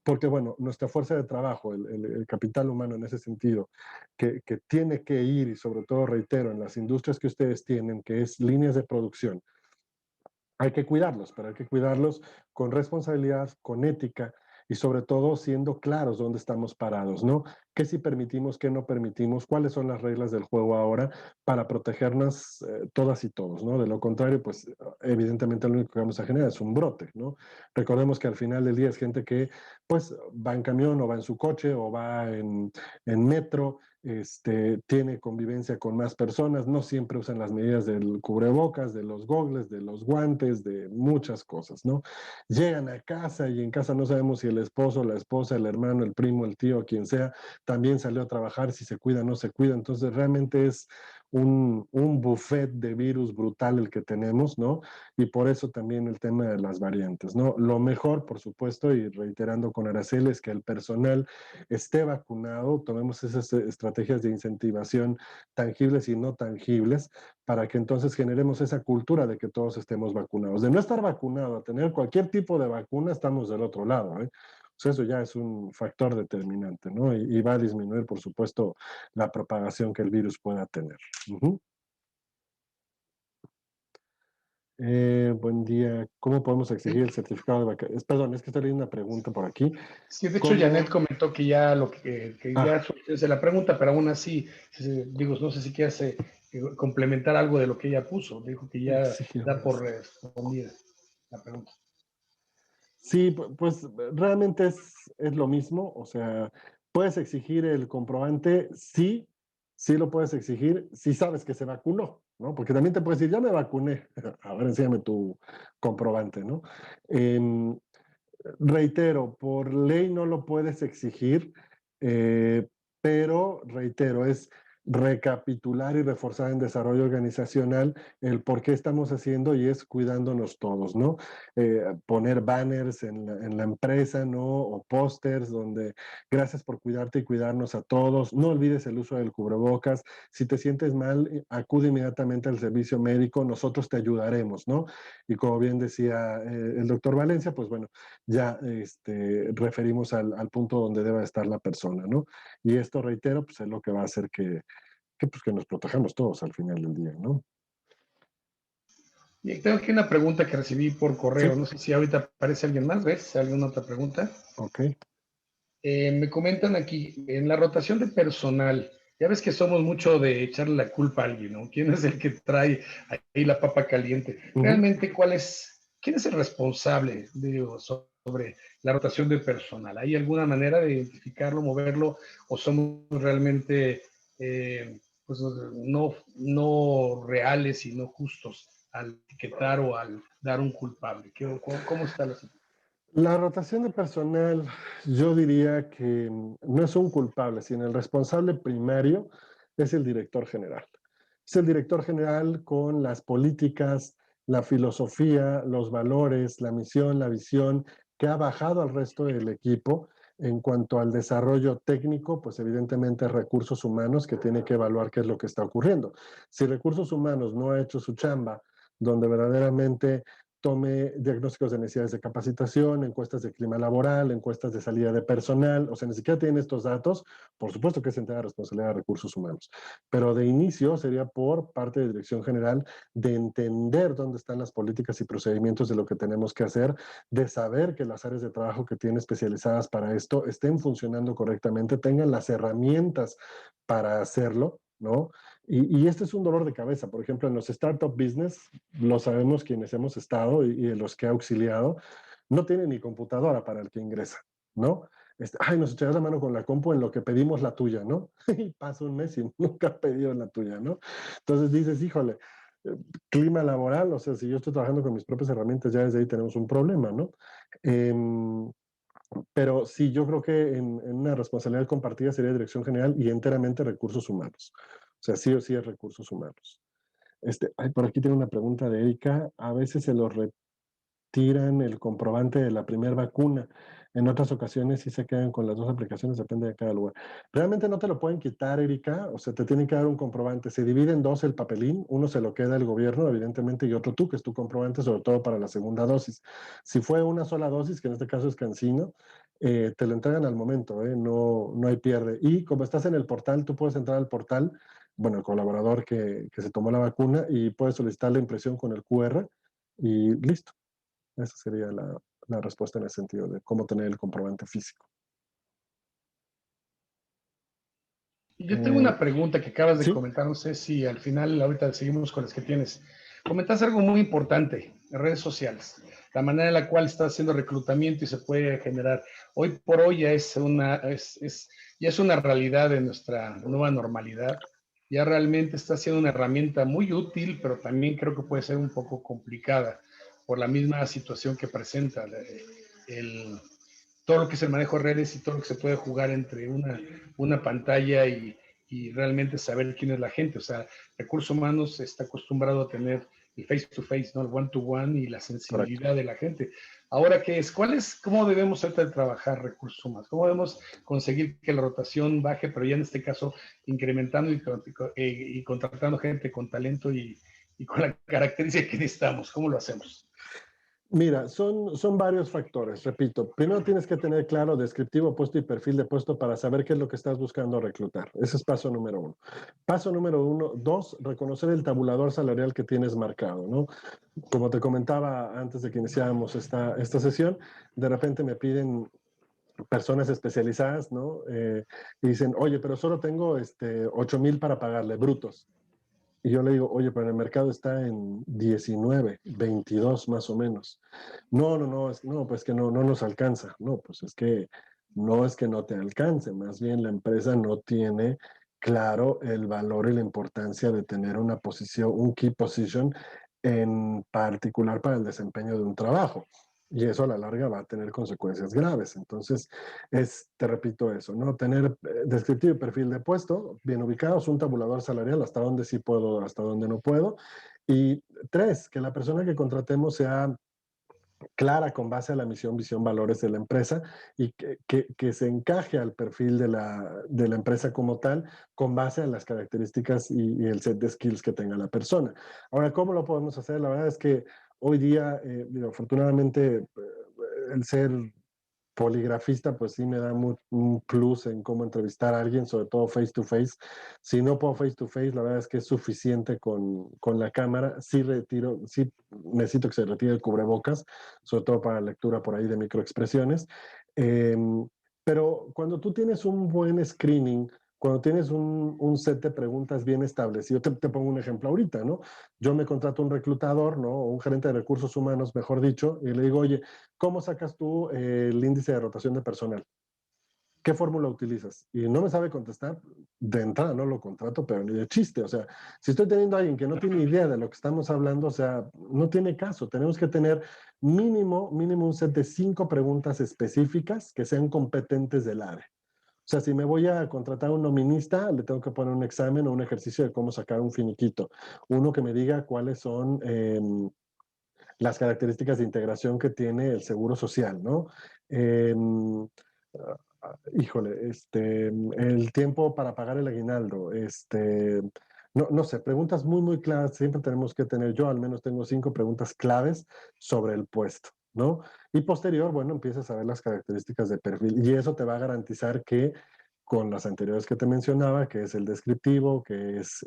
porque bueno, nuestra fuerza de trabajo, el capital humano en ese sentido, que tiene que ir, y sobre todo, reitero, en las industrias que ustedes tienen, que es líneas de producción, hay que cuidarlos, pero hay que cuidarlos con responsabilidad, con ética y sobre todo siendo claros dónde estamos parados, ¿no? ¿Qué sí permitimos, qué no permitimos? ¿Cuáles son las reglas del juego ahora para protegernos todas y todos, ¿no? De lo contrario, pues evidentemente lo único que vamos a generar es un brote, ¿no? Recordemos que al final del día es gente que pues va en camión o va en su coche o va en metro, tiene convivencia con más personas, no siempre usan las medidas del cubrebocas, de los gogles, de los guantes, de muchas cosas, ¿no? Llegan a casa y en casa no sabemos si el esposo, la esposa, el hermano, el primo, el tío, quien sea, también salió a trabajar, si se cuida o no se cuida. Entonces realmente es un buffet de virus brutal el que tenemos, ¿no? Y por eso también el tema de las variantes, ¿no? Lo mejor, por supuesto, y reiterando con Araceli, es que el personal esté vacunado, tomemos esas estrategias de incentivación tangibles y no tangibles para que entonces generemos esa cultura de que todos estemos vacunados. De no estar vacunado a tener cualquier tipo de vacuna, estamos del otro lado, ¿eh? O sea, eso ya es un factor determinante, ¿no? Y va a disminuir, por supuesto, la propagación que el virus pueda tener. Buen día. ¿Cómo podemos exigir el certificado de vacunación? Perdón, es que estoy leyendo una pregunta por aquí. Sí, de hecho, ¿Cómo? Janet comentó que ya que Ah, ya se la pregunta, pero aún así, digo, no sé si quieres complementar algo de lo que ella puso. Dijo que ya sí, da por respondida la pregunta. sí, pues realmente es lo mismo. O sea, puedes exigir el comprobante, sí, sí lo puedes exigir, si sabes que se vacunó, ¿no? Porque también te puedes decir, ya me vacuné. A ver, enséñame tu comprobante, ¿no? Em, Reitero, por ley no lo puedes exigir, eh, pero reitero, es recapitular y reforzar en desarrollo organizacional el por qué estamos haciendo y es cuidándonos todos, ¿no? Poner banners en la empresa, ¿no? O pósters donde gracias por cuidarte y cuidarnos a todos. No olvides el uso del cubrebocas. Si te sientes mal, acude inmediatamente al servicio médico, nosotros te ayudaremos, ¿no? Y como bien decía el doctor Valencia, pues bueno, ya referimos al punto donde debe estar la persona, ¿no? Y esto, reitero, pues es lo que va a hacer pues, que nos protejamos todos al final del día, ¿no? Y tengo aquí una pregunta que recibí por correo. Sí, No sé si ahorita aparece alguien más, ¿ves? ¿Alguna otra pregunta? ok. Me comentan aquí, en la rotación de personal, ya ves que somos mucho de echarle la culpa a alguien, ¿no? ¿Quién es el que trae ahí la papa caliente? Ujú. Realmente, quién es el responsable, digo, sobre la rotación de personal? ¿Hay alguna manera de identificarlo, moverlo, o somos realmente pues, no reales y no justos al etiquetar o al dar un culpable? ¿Cómo está la situación? La rotación de personal, yo diría que no es un culpable, sino el responsable primario es el director general. Es el director general con las políticas, la filosofía, los valores, la misión, la visión, que ha bajado al resto del equipo En cuanto al desarrollo técnico, pues evidentemente recursos humanos que tiene que evaluar qué es lo que está ocurriendo. Si recursos humanos no ha hecho su chamba, donde verdaderamente tome diagnósticos de necesidades de capacitación, encuestas de clima laboral, encuestas de salida de personal, o sea, ni siquiera tiene estos datos, por supuesto que es entrega de responsabilidad de recursos humanos. Pero de inicio sería por parte de Dirección General de entender dónde están las políticas y procedimientos de lo que tenemos que hacer, de saber que las áreas de trabajo que tiene especializadas para esto estén funcionando correctamente, tengan las herramientas para hacerlo, ¿no? Y este es un dolor de cabeza. Por ejemplo, en los startup business, lo sabemos quienes hemos estado y en los que he auxiliado, no tiene ni computadora para el que ingresa, ¿no? Ay, nos echarás la mano con la compu en lo que pedimos la tuya, ¿no? Y pasa un mes y nunca ha pedido la tuya, ¿no? Entonces dices, híjole, clima laboral, o sea, si yo estoy trabajando con mis propias herramientas, ya desde ahí tenemos un problema, ¿no? Eh, pero sí, yo creo que en una responsabilidad compartida sería Dirección General y enteramente recursos humanos. O sea, sí o sí es recursos humanos. Ay, por aquí tengo una pregunta de Erika. A veces se los tiran el comprobante de la primera vacuna. En otras ocasiones sí se quedan con las dos aplicaciones, depende de cada lugar. Realmente no te lo pueden quitar, Erika, o sea, te tienen que dar un comprobante. Se divide en dos el papelín, uno se lo queda el gobierno, evidentemente, y otro tú, que es tu comprobante, sobre todo para la segunda dosis. Si fue una sola dosis, que en este caso es Cancino, te lo entregan al momento, no, no hay pierde. Y como estás en el portal, tú puedes entrar al portal, bueno, el colaborador que se tomó la vacuna y puedes solicitar la impresión con el QR y listo. Esa sería la respuesta en el sentido de cómo tener el comprobante físico. Yo tengo una pregunta que acabas de ¿sí? comentar, no sé si al final ahorita seguimos con las que tienes. Comentaste algo muy importante, redes sociales, la manera en la cual está haciendo reclutamiento y se puede generar. Hoy por hoy ya ya es una realidad de nuestra nueva normalidad. Ya realmente está siendo una herramienta muy útil, pero también creo que puede ser un poco complicada por la misma situación que presenta todo lo que es el manejo de redes y todo lo que se puede jugar entre una pantalla y realmente saber quién es la gente. O sea, recursos humanos está acostumbrado a tener el face to face, ¿no? El one to one y la Correcto. sensibilidad de la gente. Ahora, ¿qué es? ¿Cómo debemos ahorita trabajar recursos humanos? ¿Cómo debemos conseguir que la rotación baje, pero ya en este caso incrementando y contratando gente con talento y con la característica que necesitamos? ¿Cómo lo hacemos? Mira, son varios factores, repito. Primero tienes que tener claro descriptivo, puesto y perfil de puesto para saber qué es lo que estás buscando reclutar. Ese es paso número uno. Paso número uno, dos, reconocer el tabulador salarial que tienes marcado, ¿no? Como te comentaba antes de que iniciáramos esta sesión, de repente me piden personas especializadas, ¿no? Y dicen, oye, pero solo tengo 8,000 para pagarle, brutos. Y yo le digo, oye, pero el mercado está en 19, 22 más o menos. No, pues que no nos alcanza. No, pues es que no es que no te alcance, más bien la empresa no tiene claro el valor y la importancia de tener una posición, un key position en particular para el desempeño de un trabajo. Y eso a la larga va a tener consecuencias graves. Entonces, te repito eso, ¿no? Tener descriptivo y perfil de puesto bien ubicados, un tabulador salarial, hasta dónde sí puedo, hasta dónde no puedo. Y tres, que la persona que contratemos sea clara con base a la misión, visión, valores de la empresa y que se encaje al perfil de la empresa como tal con base a las características y el set de skills que tenga la persona. Ahora, ¿cómo lo podemos hacer? La verdad es que hoy día, afortunadamente, el ser poligrafista, pues sí me da un plus en cómo entrevistar a alguien, sobre todo face to face. Si no puedo face to face, la verdad es que es suficiente con la cámara. Sí necesito que se retire el cubrebocas, sobre todo para lectura por ahí de microexpresiones. Eh, pero cuando tú tienes un buen screening, cuando tienes un set de preguntas bien establecido, te pongo un ejemplo ahorita, ¿no? Yo me contrato un reclutador, ¿no? O un gerente de recursos humanos, mejor dicho, y le digo, oye, ¿cómo sacas tú el índice de rotación de personal? ¿Qué fórmula utilizas? Y no me sabe contestar, de entrada no lo contrato, pero ni de chiste. O sea, si estoy teniendo a alguien que no tiene idea de lo que estamos hablando, o sea, no tiene caso. Tenemos que tener mínimo un set de 5 preguntas específicas que sean competentes del área. O sea, si me voy a contratar a un nominista, le tengo que poner un examen o un ejercicio de cómo sacar un finiquito. Uno que me diga cuáles son las características de integración que tiene el seguro social, ¿no? Híjole, el tiempo para pagar el aguinaldo, no sé, preguntas muy, muy claras. Siempre tenemos que tener, yo al menos tengo 5 preguntas claves sobre el puesto, ¿no? Y posterior, bueno, empiezas a ver las características de perfil y eso te va a garantizar que con las anteriores que te mencionaba, que es el descriptivo, que es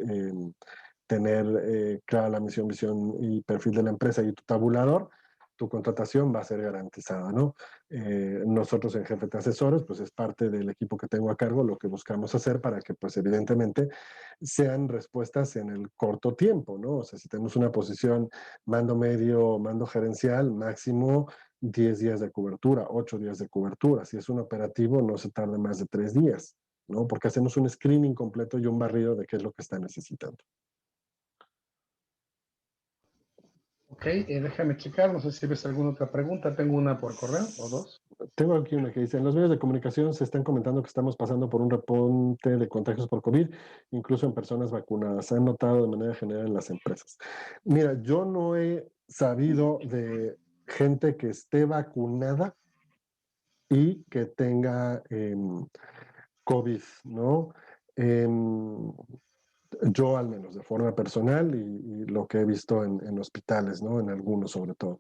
tener clara la misión, visión y perfil de la empresa y tu tabulador, tu contratación va a ser garantizada, ¿no? Nosotros en Jefe de Asesores, pues es parte del equipo que tengo a cargo, lo que buscamos hacer para que, pues evidentemente, sean respuestas en el corto tiempo, ¿no? O sea, si tenemos una posición mando medio, mando gerencial, máximo 10 días de cobertura, 8 días de cobertura. Si es un operativo, no se tarda más de 3 días, ¿no? Porque hacemos un screening completo y un barrido de qué es lo que está necesitando. Ok, déjame checar, no sé si ves alguna otra pregunta. Tengo una por correo o dos. Tengo aquí una que dice, en los medios de comunicación se están comentando que estamos pasando por un repunte de contagios por COVID, incluso en personas vacunadas. Se han notado de manera general en las empresas. Mira, yo no he sabido de gente que esté vacunada y que tenga COVID, ¿no? Em, yo al menos, de forma personal y lo que he visto en hospitales, ¿no? En algunos sobre todo.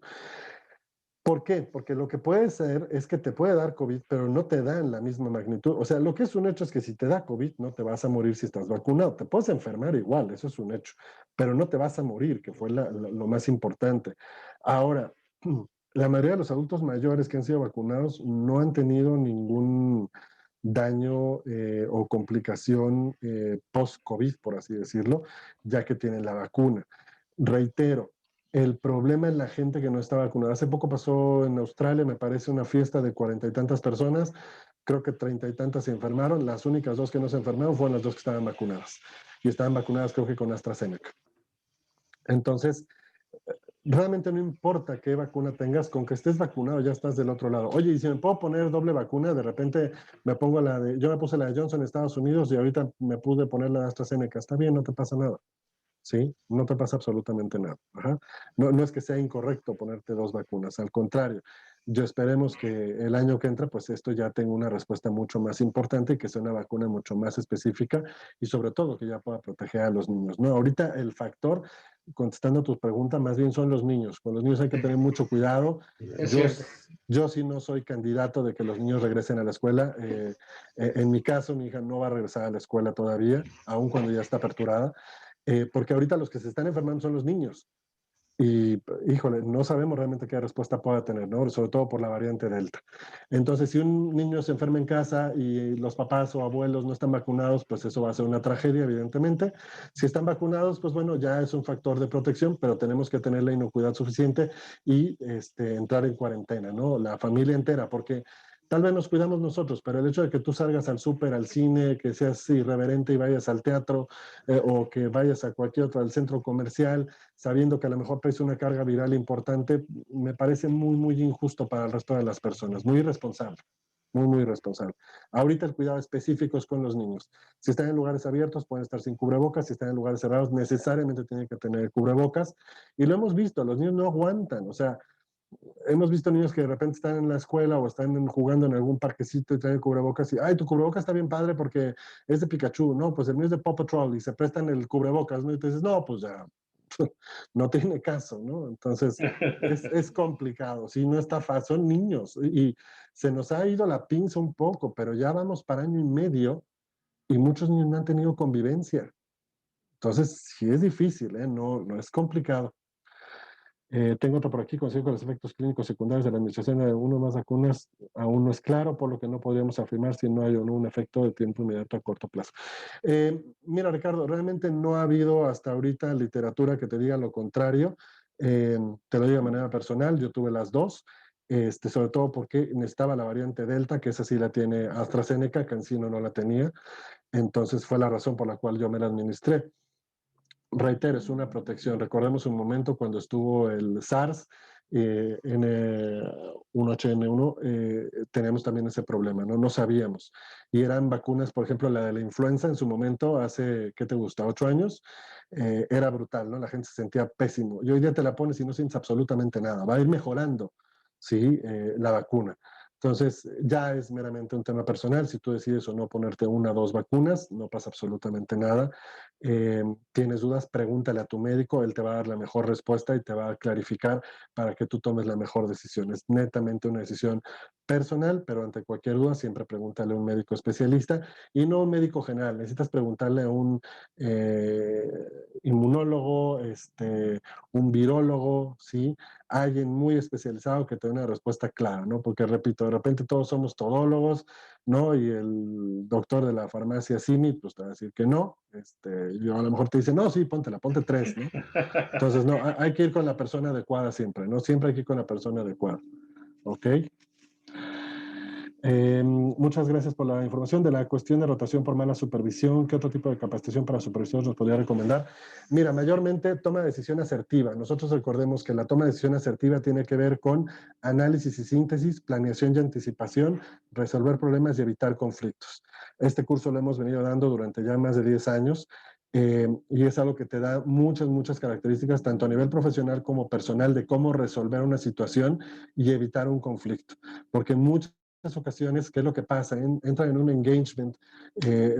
¿Por qué? Porque lo que puede ser es que te puede dar COVID, pero no te da en la misma magnitud. O sea, lo que es un hecho es que si te da COVID, no te vas a morir si estás vacunado. Te puedes enfermar igual, eso es un hecho, pero no te vas a morir, que fue lo más importante. Ahora, la mayoría de los adultos mayores que han sido vacunados no han tenido ningún daño o complicación post-COVID, por así decirlo, ya que tienen la vacuna. Reitero, el problema es la gente que no está vacunada. Hace poco pasó en Australia, me parece, una fiesta de 40 y tantas personas. Creo que 30 y tantas se enfermaron. Las únicas 2 que no se enfermaron fueron las 2 que estaban vacunadas. Y estaban vacunadas creo que con AstraZeneca. Entonces, realmente no importa qué vacuna tengas, con que estés vacunado ya estás del otro lado. Oye, y si me puedo poner doble vacuna, de repente me pongo yo me puse la de Johnson en Estados Unidos y ahorita me pude poner la de AstraZeneca. Está bien, no te pasa nada. ¿Sí? No te pasa absolutamente nada. Ajá. No, no es que sea incorrecto ponerte 2 vacunas, al contrario. Yo esperemos que el año que entra, pues esto ya tenga una respuesta mucho más importante y que sea una vacuna mucho más específica y sobre todo que ya pueda proteger a los niños. No, ahorita el factor, contestando tu pregunta, más bien son los niños. Con los niños hay que tener mucho cuidado. Es cierto. Yo sí no soy candidato de que los niños regresen a la escuela. En mi caso, mi hija no va a regresar a la escuela todavía, aun cuando ya está aperturada. Porque ahorita los que se están enfermando son los niños. Y, híjole, no sabemos realmente qué respuesta pueda tener, ¿no? Sobre todo por la variante Delta. Entonces, si un niño se enferma en casa y los papás o abuelos no están vacunados, pues eso va a ser una tragedia, evidentemente. Si están vacunados, pues bueno, ya es un factor de protección, pero tenemos que tener la inocuidad suficiente y entrar en cuarentena, ¿no? La familia entera, porque tal vez nos cuidamos nosotros, pero el hecho de que tú salgas al súper, al cine, que seas irreverente y vayas al teatro o que vayas a cualquier otro, al centro comercial, sabiendo que a lo mejor traes una carga viral importante, me parece muy, muy injusto para el resto de las personas, muy irresponsable. Muy, muy irresponsable. Ahorita el cuidado específico es con los niños. Si están en lugares abiertos, pueden estar sin cubrebocas. Si están en lugares cerrados, necesariamente tienen que tener cubrebocas. Y lo hemos visto, los niños no aguantan. O sea, hemos visto niños que de repente están en la escuela o están jugando en algún parquecito y traen cubrebocas y, ay, tu cubrebocas está bien padre porque es de Pikachu, no, pues el mío es de Paw Patrol y se prestan el cubrebocas, ¿no? Y te dices, no, pues ya, no tiene caso, ¿no? Entonces, es complicado, sí, no está fácil, son niños y se nos ha ido la pinza un poco, pero ya vamos para año y medio y muchos niños no han tenido convivencia. Entonces, sí es difícil, ¿eh? No, no es complicado. Tengo otro por aquí, consejo de los efectos clínicos secundarios de la administración de uno más vacunas aún no es claro, por lo que no podríamos afirmar si no hay o no un efecto de tiempo inmediato a corto plazo. Mira, Ricardo, realmente no ha habido hasta ahorita literatura que te diga lo contrario. Te lo digo de manera personal, yo tuve las 2, sobre todo porque necesitaba la variante Delta, que esa sí la tiene AstraZeneca, CanSino no la tenía, entonces fue la razón por la cual yo me la administré. Reitero, es una protección. Recordemos un momento cuando estuvo el SARS, N1H1N1, teníamos también ese problema, ¿no? No sabíamos. Y eran vacunas, por ejemplo, la de la influenza en su momento, hace, ¿qué te gusta? 8 años, era brutal, ¿no? La gente se sentía pésimo. Y hoy día te la pones y no sientes absolutamente nada. Va a ir mejorando, ¿sí? La vacuna. Entonces, ya es meramente un tema personal. Si tú decides o no ponerte 1 o 2 vacunas, no pasa absolutamente nada. Tienes dudas, pregúntale a tu médico, él te va a dar la mejor respuesta y te va a clarificar para que tú tomes la mejor decisión. Es netamente una decisión personal, pero ante cualquier duda siempre pregúntale a un médico especialista y no a un médico general. Necesitas preguntarle a un inmunólogo, un virólogo, ¿sí? Alguien muy especializado que te dé una respuesta clara, ¿no? Porque, repito, de repente todos somos todólogos, ¿no? Y el doctor de la farmacia Simi, pues te va a decir que no. Yo a lo mejor te dice, no, sí, póntela, ponte 3, ¿no? Entonces, no, hay que ir con la persona adecuada siempre, ¿no? Siempre hay que ir con la persona adecuada, ¿ok? Muchas gracias por la información de la cuestión de rotación por mala supervisión. ¿Qué otro tipo de capacitación para supervisores nos podría recomendar? Mira, mayormente toma de decisión asertiva. Nosotros recordemos que la toma de decisión asertiva tiene que ver con análisis y síntesis, planeación y anticipación, resolver problemas y evitar conflictos. Este curso lo hemos venido dando durante ya más de 10 años. Y es algo que te da muchas características, tanto a nivel profesional como personal, de cómo resolver una situación y evitar un conflicto. Porque muchas ocasiones, ¿qué es lo que pasa? Entra en un engagement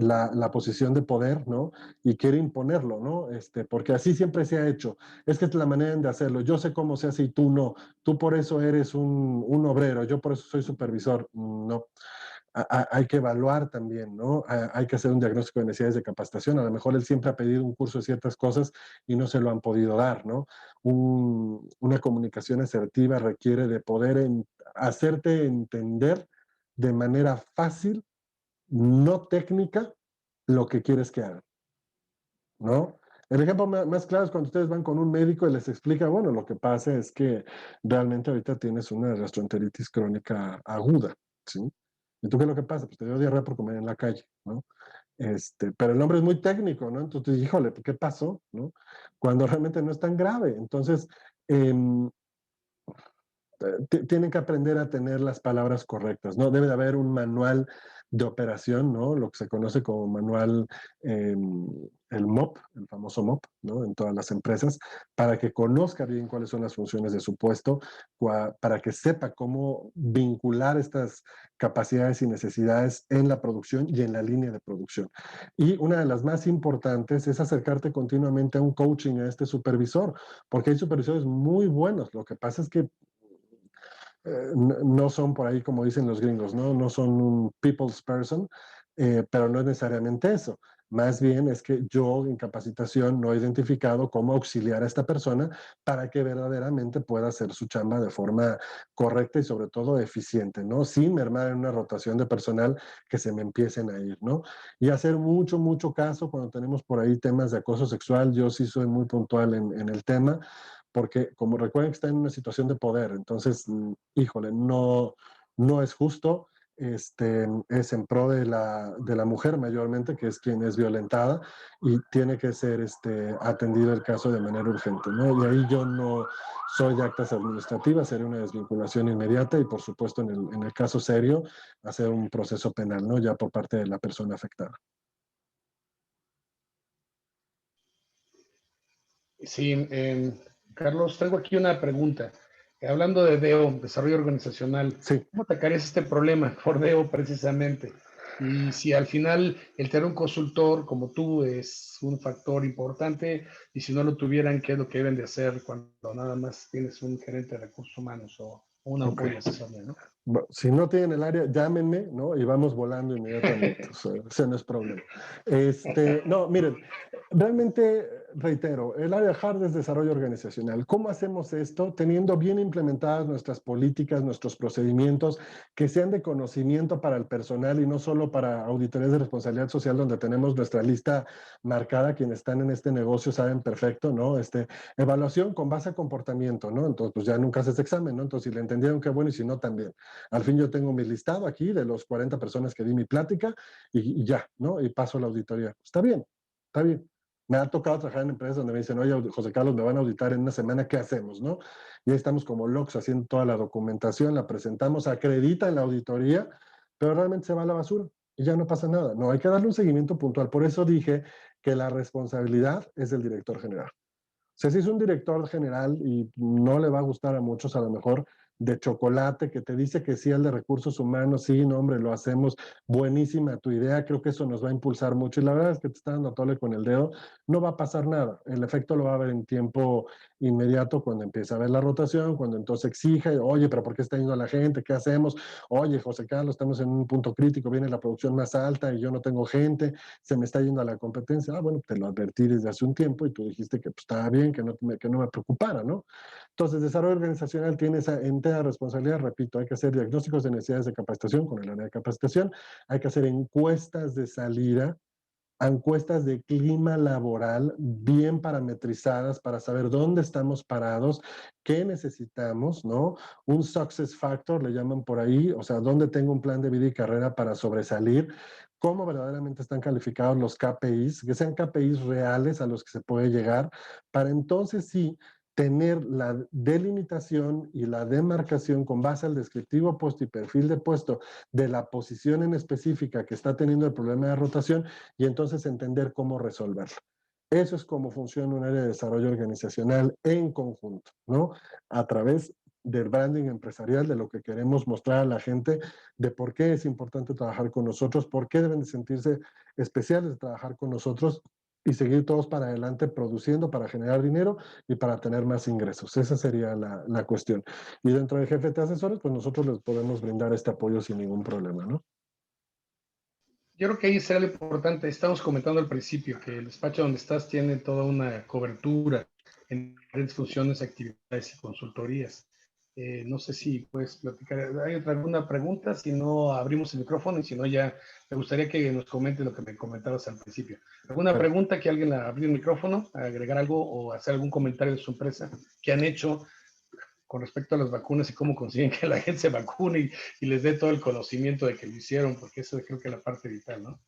la posición de poder, ¿no? Y quiere imponerlo, ¿no? Porque así siempre se ha hecho. Es que es la manera de hacerlo. Yo sé cómo se hace y tú no. Tú por eso eres un obrero, yo por eso soy supervisor. No. Hay que evaluar también, ¿no? Hay que hacer un diagnóstico de necesidades de capacitación. A lo mejor él siempre ha pedido un curso de ciertas cosas y no se lo han podido dar, ¿no? Una comunicación asertiva requiere de poder hacerte entender de manera fácil, no técnica, lo que quieres que haga, ¿no? El ejemplo más claro es cuando ustedes van con un médico y les explica, bueno, lo que pasa es que realmente ahorita tienes una gastroenteritis crónica aguda, ¿sí? ¿Y tú qué es lo que pasa? Pues te dio diarrea por comer en la calle, ¿no? Pero el hombre es muy técnico, ¿no? Entonces, híjole, ¿qué pasó? ¿No? Cuando realmente no es tan grave. Entonces, eh, tienen que aprender a tener las palabras correctas, ¿no? Debe de haber un manual de operación, ¿no? Lo que se conoce como manual, el MOP, el famoso MOP, ¿no? En todas las empresas, para que conozca bien cuáles son las funciones de su puesto, para que sepa cómo vincular estas capacidades y necesidades en la producción y en la línea de producción. Y una de las más importantes es acercarte continuamente a un coaching, a este supervisor, porque hay supervisores muy buenos. Lo que pasa es que no son por ahí como dicen los gringos, ¿no? No son un people's person, pero no es necesariamente eso. Más bien es que yo en capacitación no he identificado cómo auxiliar a esta persona para que verdaderamente pueda hacer su chamba de forma correcta y sobre todo eficiente, ¿no? Sin mermar en una rotación de personal que se me empiecen a ir, ¿no? Y hacer mucho caso cuando tenemos por ahí temas de acoso sexual. Yo sí soy muy puntual en el tema, porque como recuerden que está en una situación de poder, entonces, híjole, no es justo, es en pro de la mujer mayormente, que es quien es violentada, y tiene que ser atendido el caso de manera urgente, ¿no? Y ahí yo no soy de actas administrativas, sería una desvinculación inmediata y por supuesto en el caso serio, hacer un proceso penal, ¿no? Ya por parte de la persona afectada. Sí, Carlos, tengo aquí una pregunta. Hablando de DEO, desarrollo organizacional, Sí. ¿cómo atacarías este problema por DEO precisamente? Y si al final el tener un consultor como tú es un factor importante, y si no lo tuvieran, ¿qué es lo que deben de hacer cuando nada más tienes un gerente de recursos humanos o un apoyo asesoría, ¿no? Si no tienen el área, llámenme, ¿no? Y vamos volando inmediatamente. O sea, ese no es problema. No, miren, realmente, reitero, el área hard es desarrollo organizacional. ¿Cómo hacemos esto? Teniendo bien implementadas nuestras políticas, nuestros procedimientos, que sean de conocimiento para el personal y no solo para auditorías de responsabilidad social, donde tenemos nuestra lista marcada. Quienes están en este negocio saben perfecto, ¿no? Evaluación con base a comportamiento, ¿no? Entonces, pues ya nunca haces examen, ¿no? Entonces, si le entendieron, qué bueno, y si no, también. Al fin yo tengo mi listado aquí de los 40 personas que di mi plática y ya, ¿no? Y paso la auditoría. Está bien, está bien. Me ha tocado trabajar en empresas donde me dicen, oye, José Carlos, me van a auditar en una semana, ¿qué hacemos, no? Y ahí estamos como locos haciendo toda la documentación, la presentamos, acredita en la auditoría, pero realmente se va a la basura y ya no pasa nada. No, hay que darle un seguimiento puntual. Por eso dije que la responsabilidad es del director general. O sea, si es un director general y no le va a gustar a muchos, a lo mejor de chocolate que te dice que sí al de recursos humanos, sí, no, hombre, lo hacemos, buenísima tu idea, creo que eso nos va a impulsar mucho. Y la verdad es que te está dando a tole con el dedo, no va a pasar nada. El efecto lo va a ver en tiempo inmediato cuando empiece a ver la rotación, cuando entonces exija, oye, pero ¿por qué está yendo la gente? ¿Qué hacemos? Oye, José Carlos, estamos en un punto crítico, viene la producción más alta y yo no tengo gente, se me está yendo a la competencia. Ah, bueno, te lo advertí desde hace un tiempo y tú dijiste que pues, estaba bien, que no me preocupara, ¿no? Entonces, desarrollo organizacional tiene esa entera responsabilidad, repito, hay que hacer diagnósticos de necesidades de capacitación con el área de capacitación, hay que hacer encuestas de salida, encuestas de clima laboral bien parametrizadas para saber dónde estamos parados, qué necesitamos, ¿no? Un success factor, le llaman por ahí, o sea, dónde tengo un plan de vida y carrera para sobresalir, cómo verdaderamente están calificados los KPIs, que sean KPIs reales a los que se puede llegar, para entonces sí tener la delimitación y la demarcación con base al descriptivo puesto y perfil de puesto de la posición en específica que está teniendo el problema de rotación y entonces entender cómo resolverlo. Eso es cómo funciona un área de desarrollo organizacional en conjunto, ¿no? A través del branding empresarial, de lo que queremos mostrar a la gente, de por qué es importante trabajar con nosotros, por qué deben de sentirse especiales de trabajar con nosotros y seguir todos para adelante produciendo para generar dinero y para tener más ingresos. Esa sería la cuestión. Y dentro de GFT Asesores, pues nosotros les podemos brindar este apoyo sin ningún problema, ¿no? Yo creo que ahí será lo importante. Estamos comentando al principio que el despacho donde estás tiene toda una cobertura en diferentes funciones, actividades y consultorías. No sé si puedes platicar. ¿Hay alguna pregunta? Si no, abrimos el micrófono y si no, ya me gustaría que nos comente lo que me comentabas al principio. ¿Alguna pregunta que alguien abrir el micrófono, agregar algo o hacer algún comentario de su empresa que han hecho con respecto a las vacunas y cómo consiguen que la gente se vacune y les dé todo el conocimiento de que lo hicieron, porque eso creo que es la parte vital, ¿no?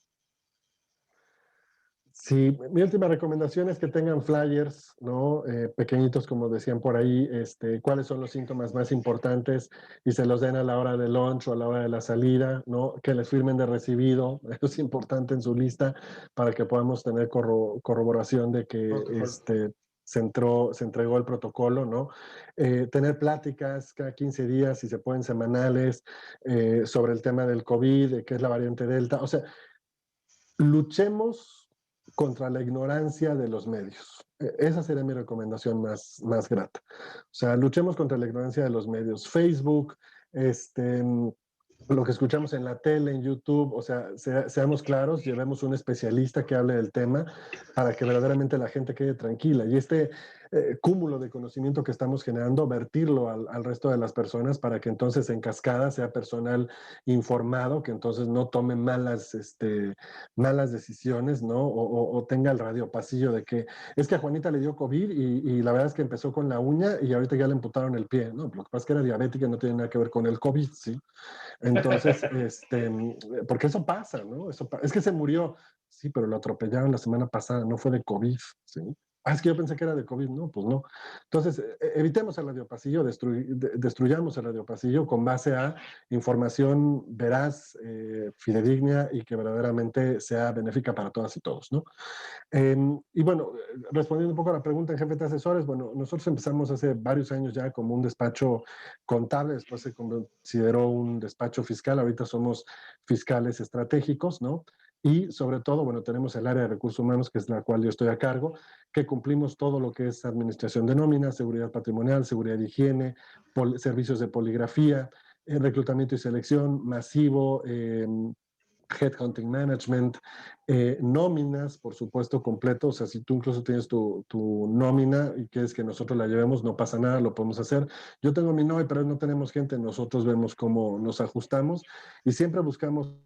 Sí, mi última recomendación es que tengan flyers, ¿no? Pequeñitos, como decían por ahí, cuáles son los síntomas más importantes y se los den a la hora del lunch o a la hora de la salida, ¿no? Que les firmen de recibido, eso es importante en su lista para que podamos tener corroboración de que se entregó el protocolo, ¿no? Tener pláticas cada 15 días, si se pueden semanales, sobre el tema del COVID, que es la variante Delta, o sea, luchemos contra la ignorancia de los medios. Esa sería mi recomendación más grata. O sea, luchemos contra la ignorancia de los medios. Facebook, lo que escuchamos en la tele, en YouTube, o sea, seamos claros, llevemos un especialista que hable del tema para que verdaderamente la gente quede tranquila. Y cúmulo de conocimiento que estamos generando, vertirlo al resto de las personas para que entonces en cascada sea personal informado, que entonces no tome malas decisiones, ¿no? O tenga el radiopasillo de que es que a Juanita le dio COVID y la verdad es que empezó con la uña y ahorita ya le amputaron el pie, ¿no? Lo que pasa es que era diabética y no tiene nada que ver con el COVID, ¿sí? Entonces, porque eso pasa, ¿no? Es que se murió, sí, pero lo atropellaron la semana pasada, no fue de COVID, ¿sí? Ah, es que yo pensé que era de COVID, no, pues no. Entonces, evitemos el radiopasillo, destruyamos el radiopasillo con base a información veraz, fidedigna y que verdaderamente sea benéfica para todas y todos, ¿no? Y bueno, respondiendo un poco a la pregunta en GFT Asesores, bueno, nosotros empezamos hace varios años ya como un despacho contable, después se consideró un despacho fiscal, ahorita somos fiscales estratégicos, ¿no? Y sobre todo, bueno, tenemos el área de recursos humanos, que es la cual yo estoy a cargo, que cumplimos todo lo que es administración de nómina, seguridad patrimonial, seguridad de higiene, servicios de poligrafía, reclutamiento y selección masivo, headhunting management, nóminas, por supuesto, completo. O sea, si tú incluso tienes tu nómina y quieres que nosotros la llevemos, no pasa nada, lo podemos hacer. Yo tengo mi NOI, pero no tenemos gente, nosotros vemos cómo nos ajustamos y siempre buscamos.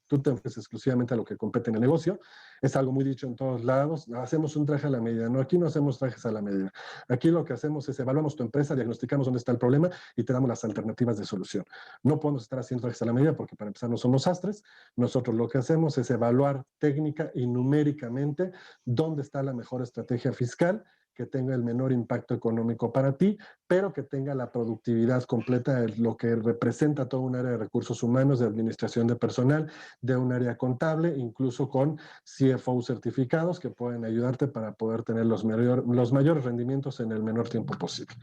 Tú te enfocas exclusivamente a lo que compete en el negocio. Es algo muy dicho en todos lados. Hacemos un traje a la medida. No, aquí no hacemos trajes a la medida. Aquí lo que hacemos es evaluamos tu empresa, diagnosticamos dónde está el problema y te damos las alternativas de solución. No podemos estar haciendo trajes a la medida porque para empezar no somos sastres. Nosotros lo que hacemos es evaluar técnica y numéricamente dónde está la mejor estrategia fiscal que tenga el menor impacto económico para ti, pero que tenga la productividad completa de lo que representa todo un área de recursos humanos, de administración de personal, de un área contable, incluso con CFO certificados que pueden ayudarte para poder tener los mayores rendimientos en el menor tiempo posible.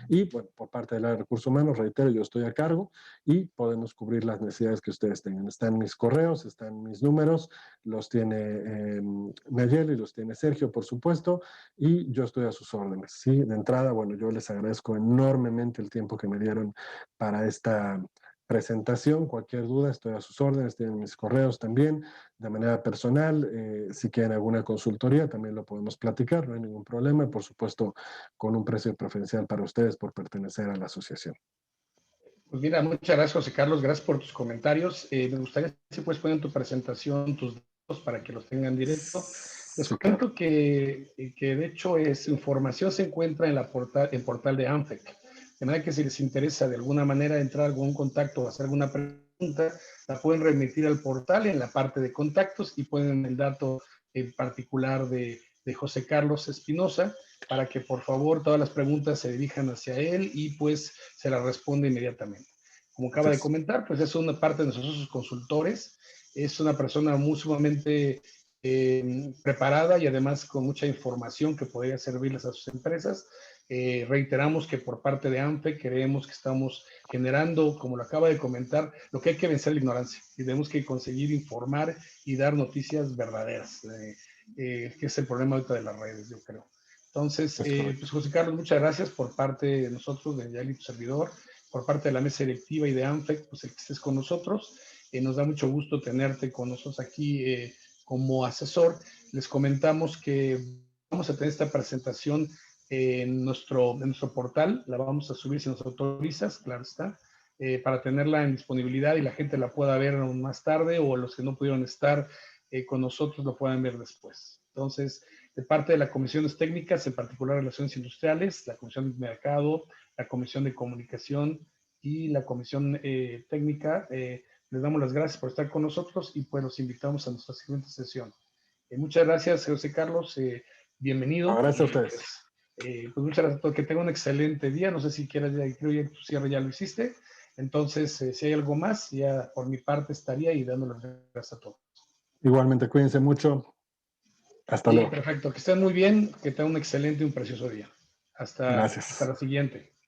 Y bueno, por parte del área de recursos humanos, reitero, yo estoy a cargo y podemos cubrir las necesidades que ustedes tengan. Están mis correos, están mis números, los tiene Nayeli, los tiene Sergio, por supuesto, y yo estoy a sus órdenes. ¿Sí? De entrada, bueno, yo les agradezco enormemente el tiempo que me dieron para esta presentación. Cualquier duda, estoy a sus órdenes, tienen mis correos también, de manera personal. Si quieren alguna consultoría, también lo podemos platicar, no hay ningún problema, por supuesto, con un precio preferencial para ustedes por pertenecer a la asociación. Pues mira, muchas gracias, José Carlos, gracias por tus comentarios. Me gustaría si puedes poner en tu presentación tus datos para que los tengan directo. Les cuento que de hecho su información se encuentra en el portal de AMFEC. De manera que si les interesa de alguna manera entrar a algún contacto o hacer alguna pregunta, la pueden remitir al portal en la parte de contactos y ponen el dato en particular de José Carlos Espinosa, para que por favor todas las preguntas se dirijan hacia él y pues se las responde inmediatamente. Como acaba de comentar, pues es una parte de nosotros consultores, es una persona muy sumamente preparada y además con mucha información que podría servirles a sus empresas. Reiteramos que por parte de AMFE creemos que estamos generando, como lo acaba de comentar, lo que hay que vencer la ignorancia y tenemos que conseguir informar y dar noticias verdaderas, que es el problema ahorita de las redes, yo creo. Entonces, pues José Carlos, muchas gracias por parte de nosotros, de Nayeli, tu servidor, por parte de la mesa directiva y de AMFEC, pues el que estés con nosotros. Nos da mucho gusto tenerte con nosotros aquí como asesor. Les comentamos que vamos a tener esta presentación en nuestro portal, la vamos a subir si nos autorizas, claro está, para tenerla en disponibilidad y la gente la pueda ver más tarde o los que no pudieron estar con nosotros lo puedan ver después. Entonces, de parte de las comisiones técnicas, en particular Relaciones Industriales, la Comisión de Mercado, la Comisión de Comunicación y la Comisión Técnica, les damos las gracias por estar con nosotros y pues los invitamos a nuestra siguiente sesión. Muchas gracias, José Carlos. Bienvenido. Gracias a ustedes. Pues muchas gracias, que tenga un excelente día. No sé si quieras, creo que tu cierre ya lo hiciste. Entonces, si hay algo más, ya por mi parte estaría y dándole las gracias a todos. Igualmente, cuídense mucho. Hasta luego. Perfecto, que estén muy bien, que tengan un excelente y un precioso día. Gracias. Hasta la siguiente.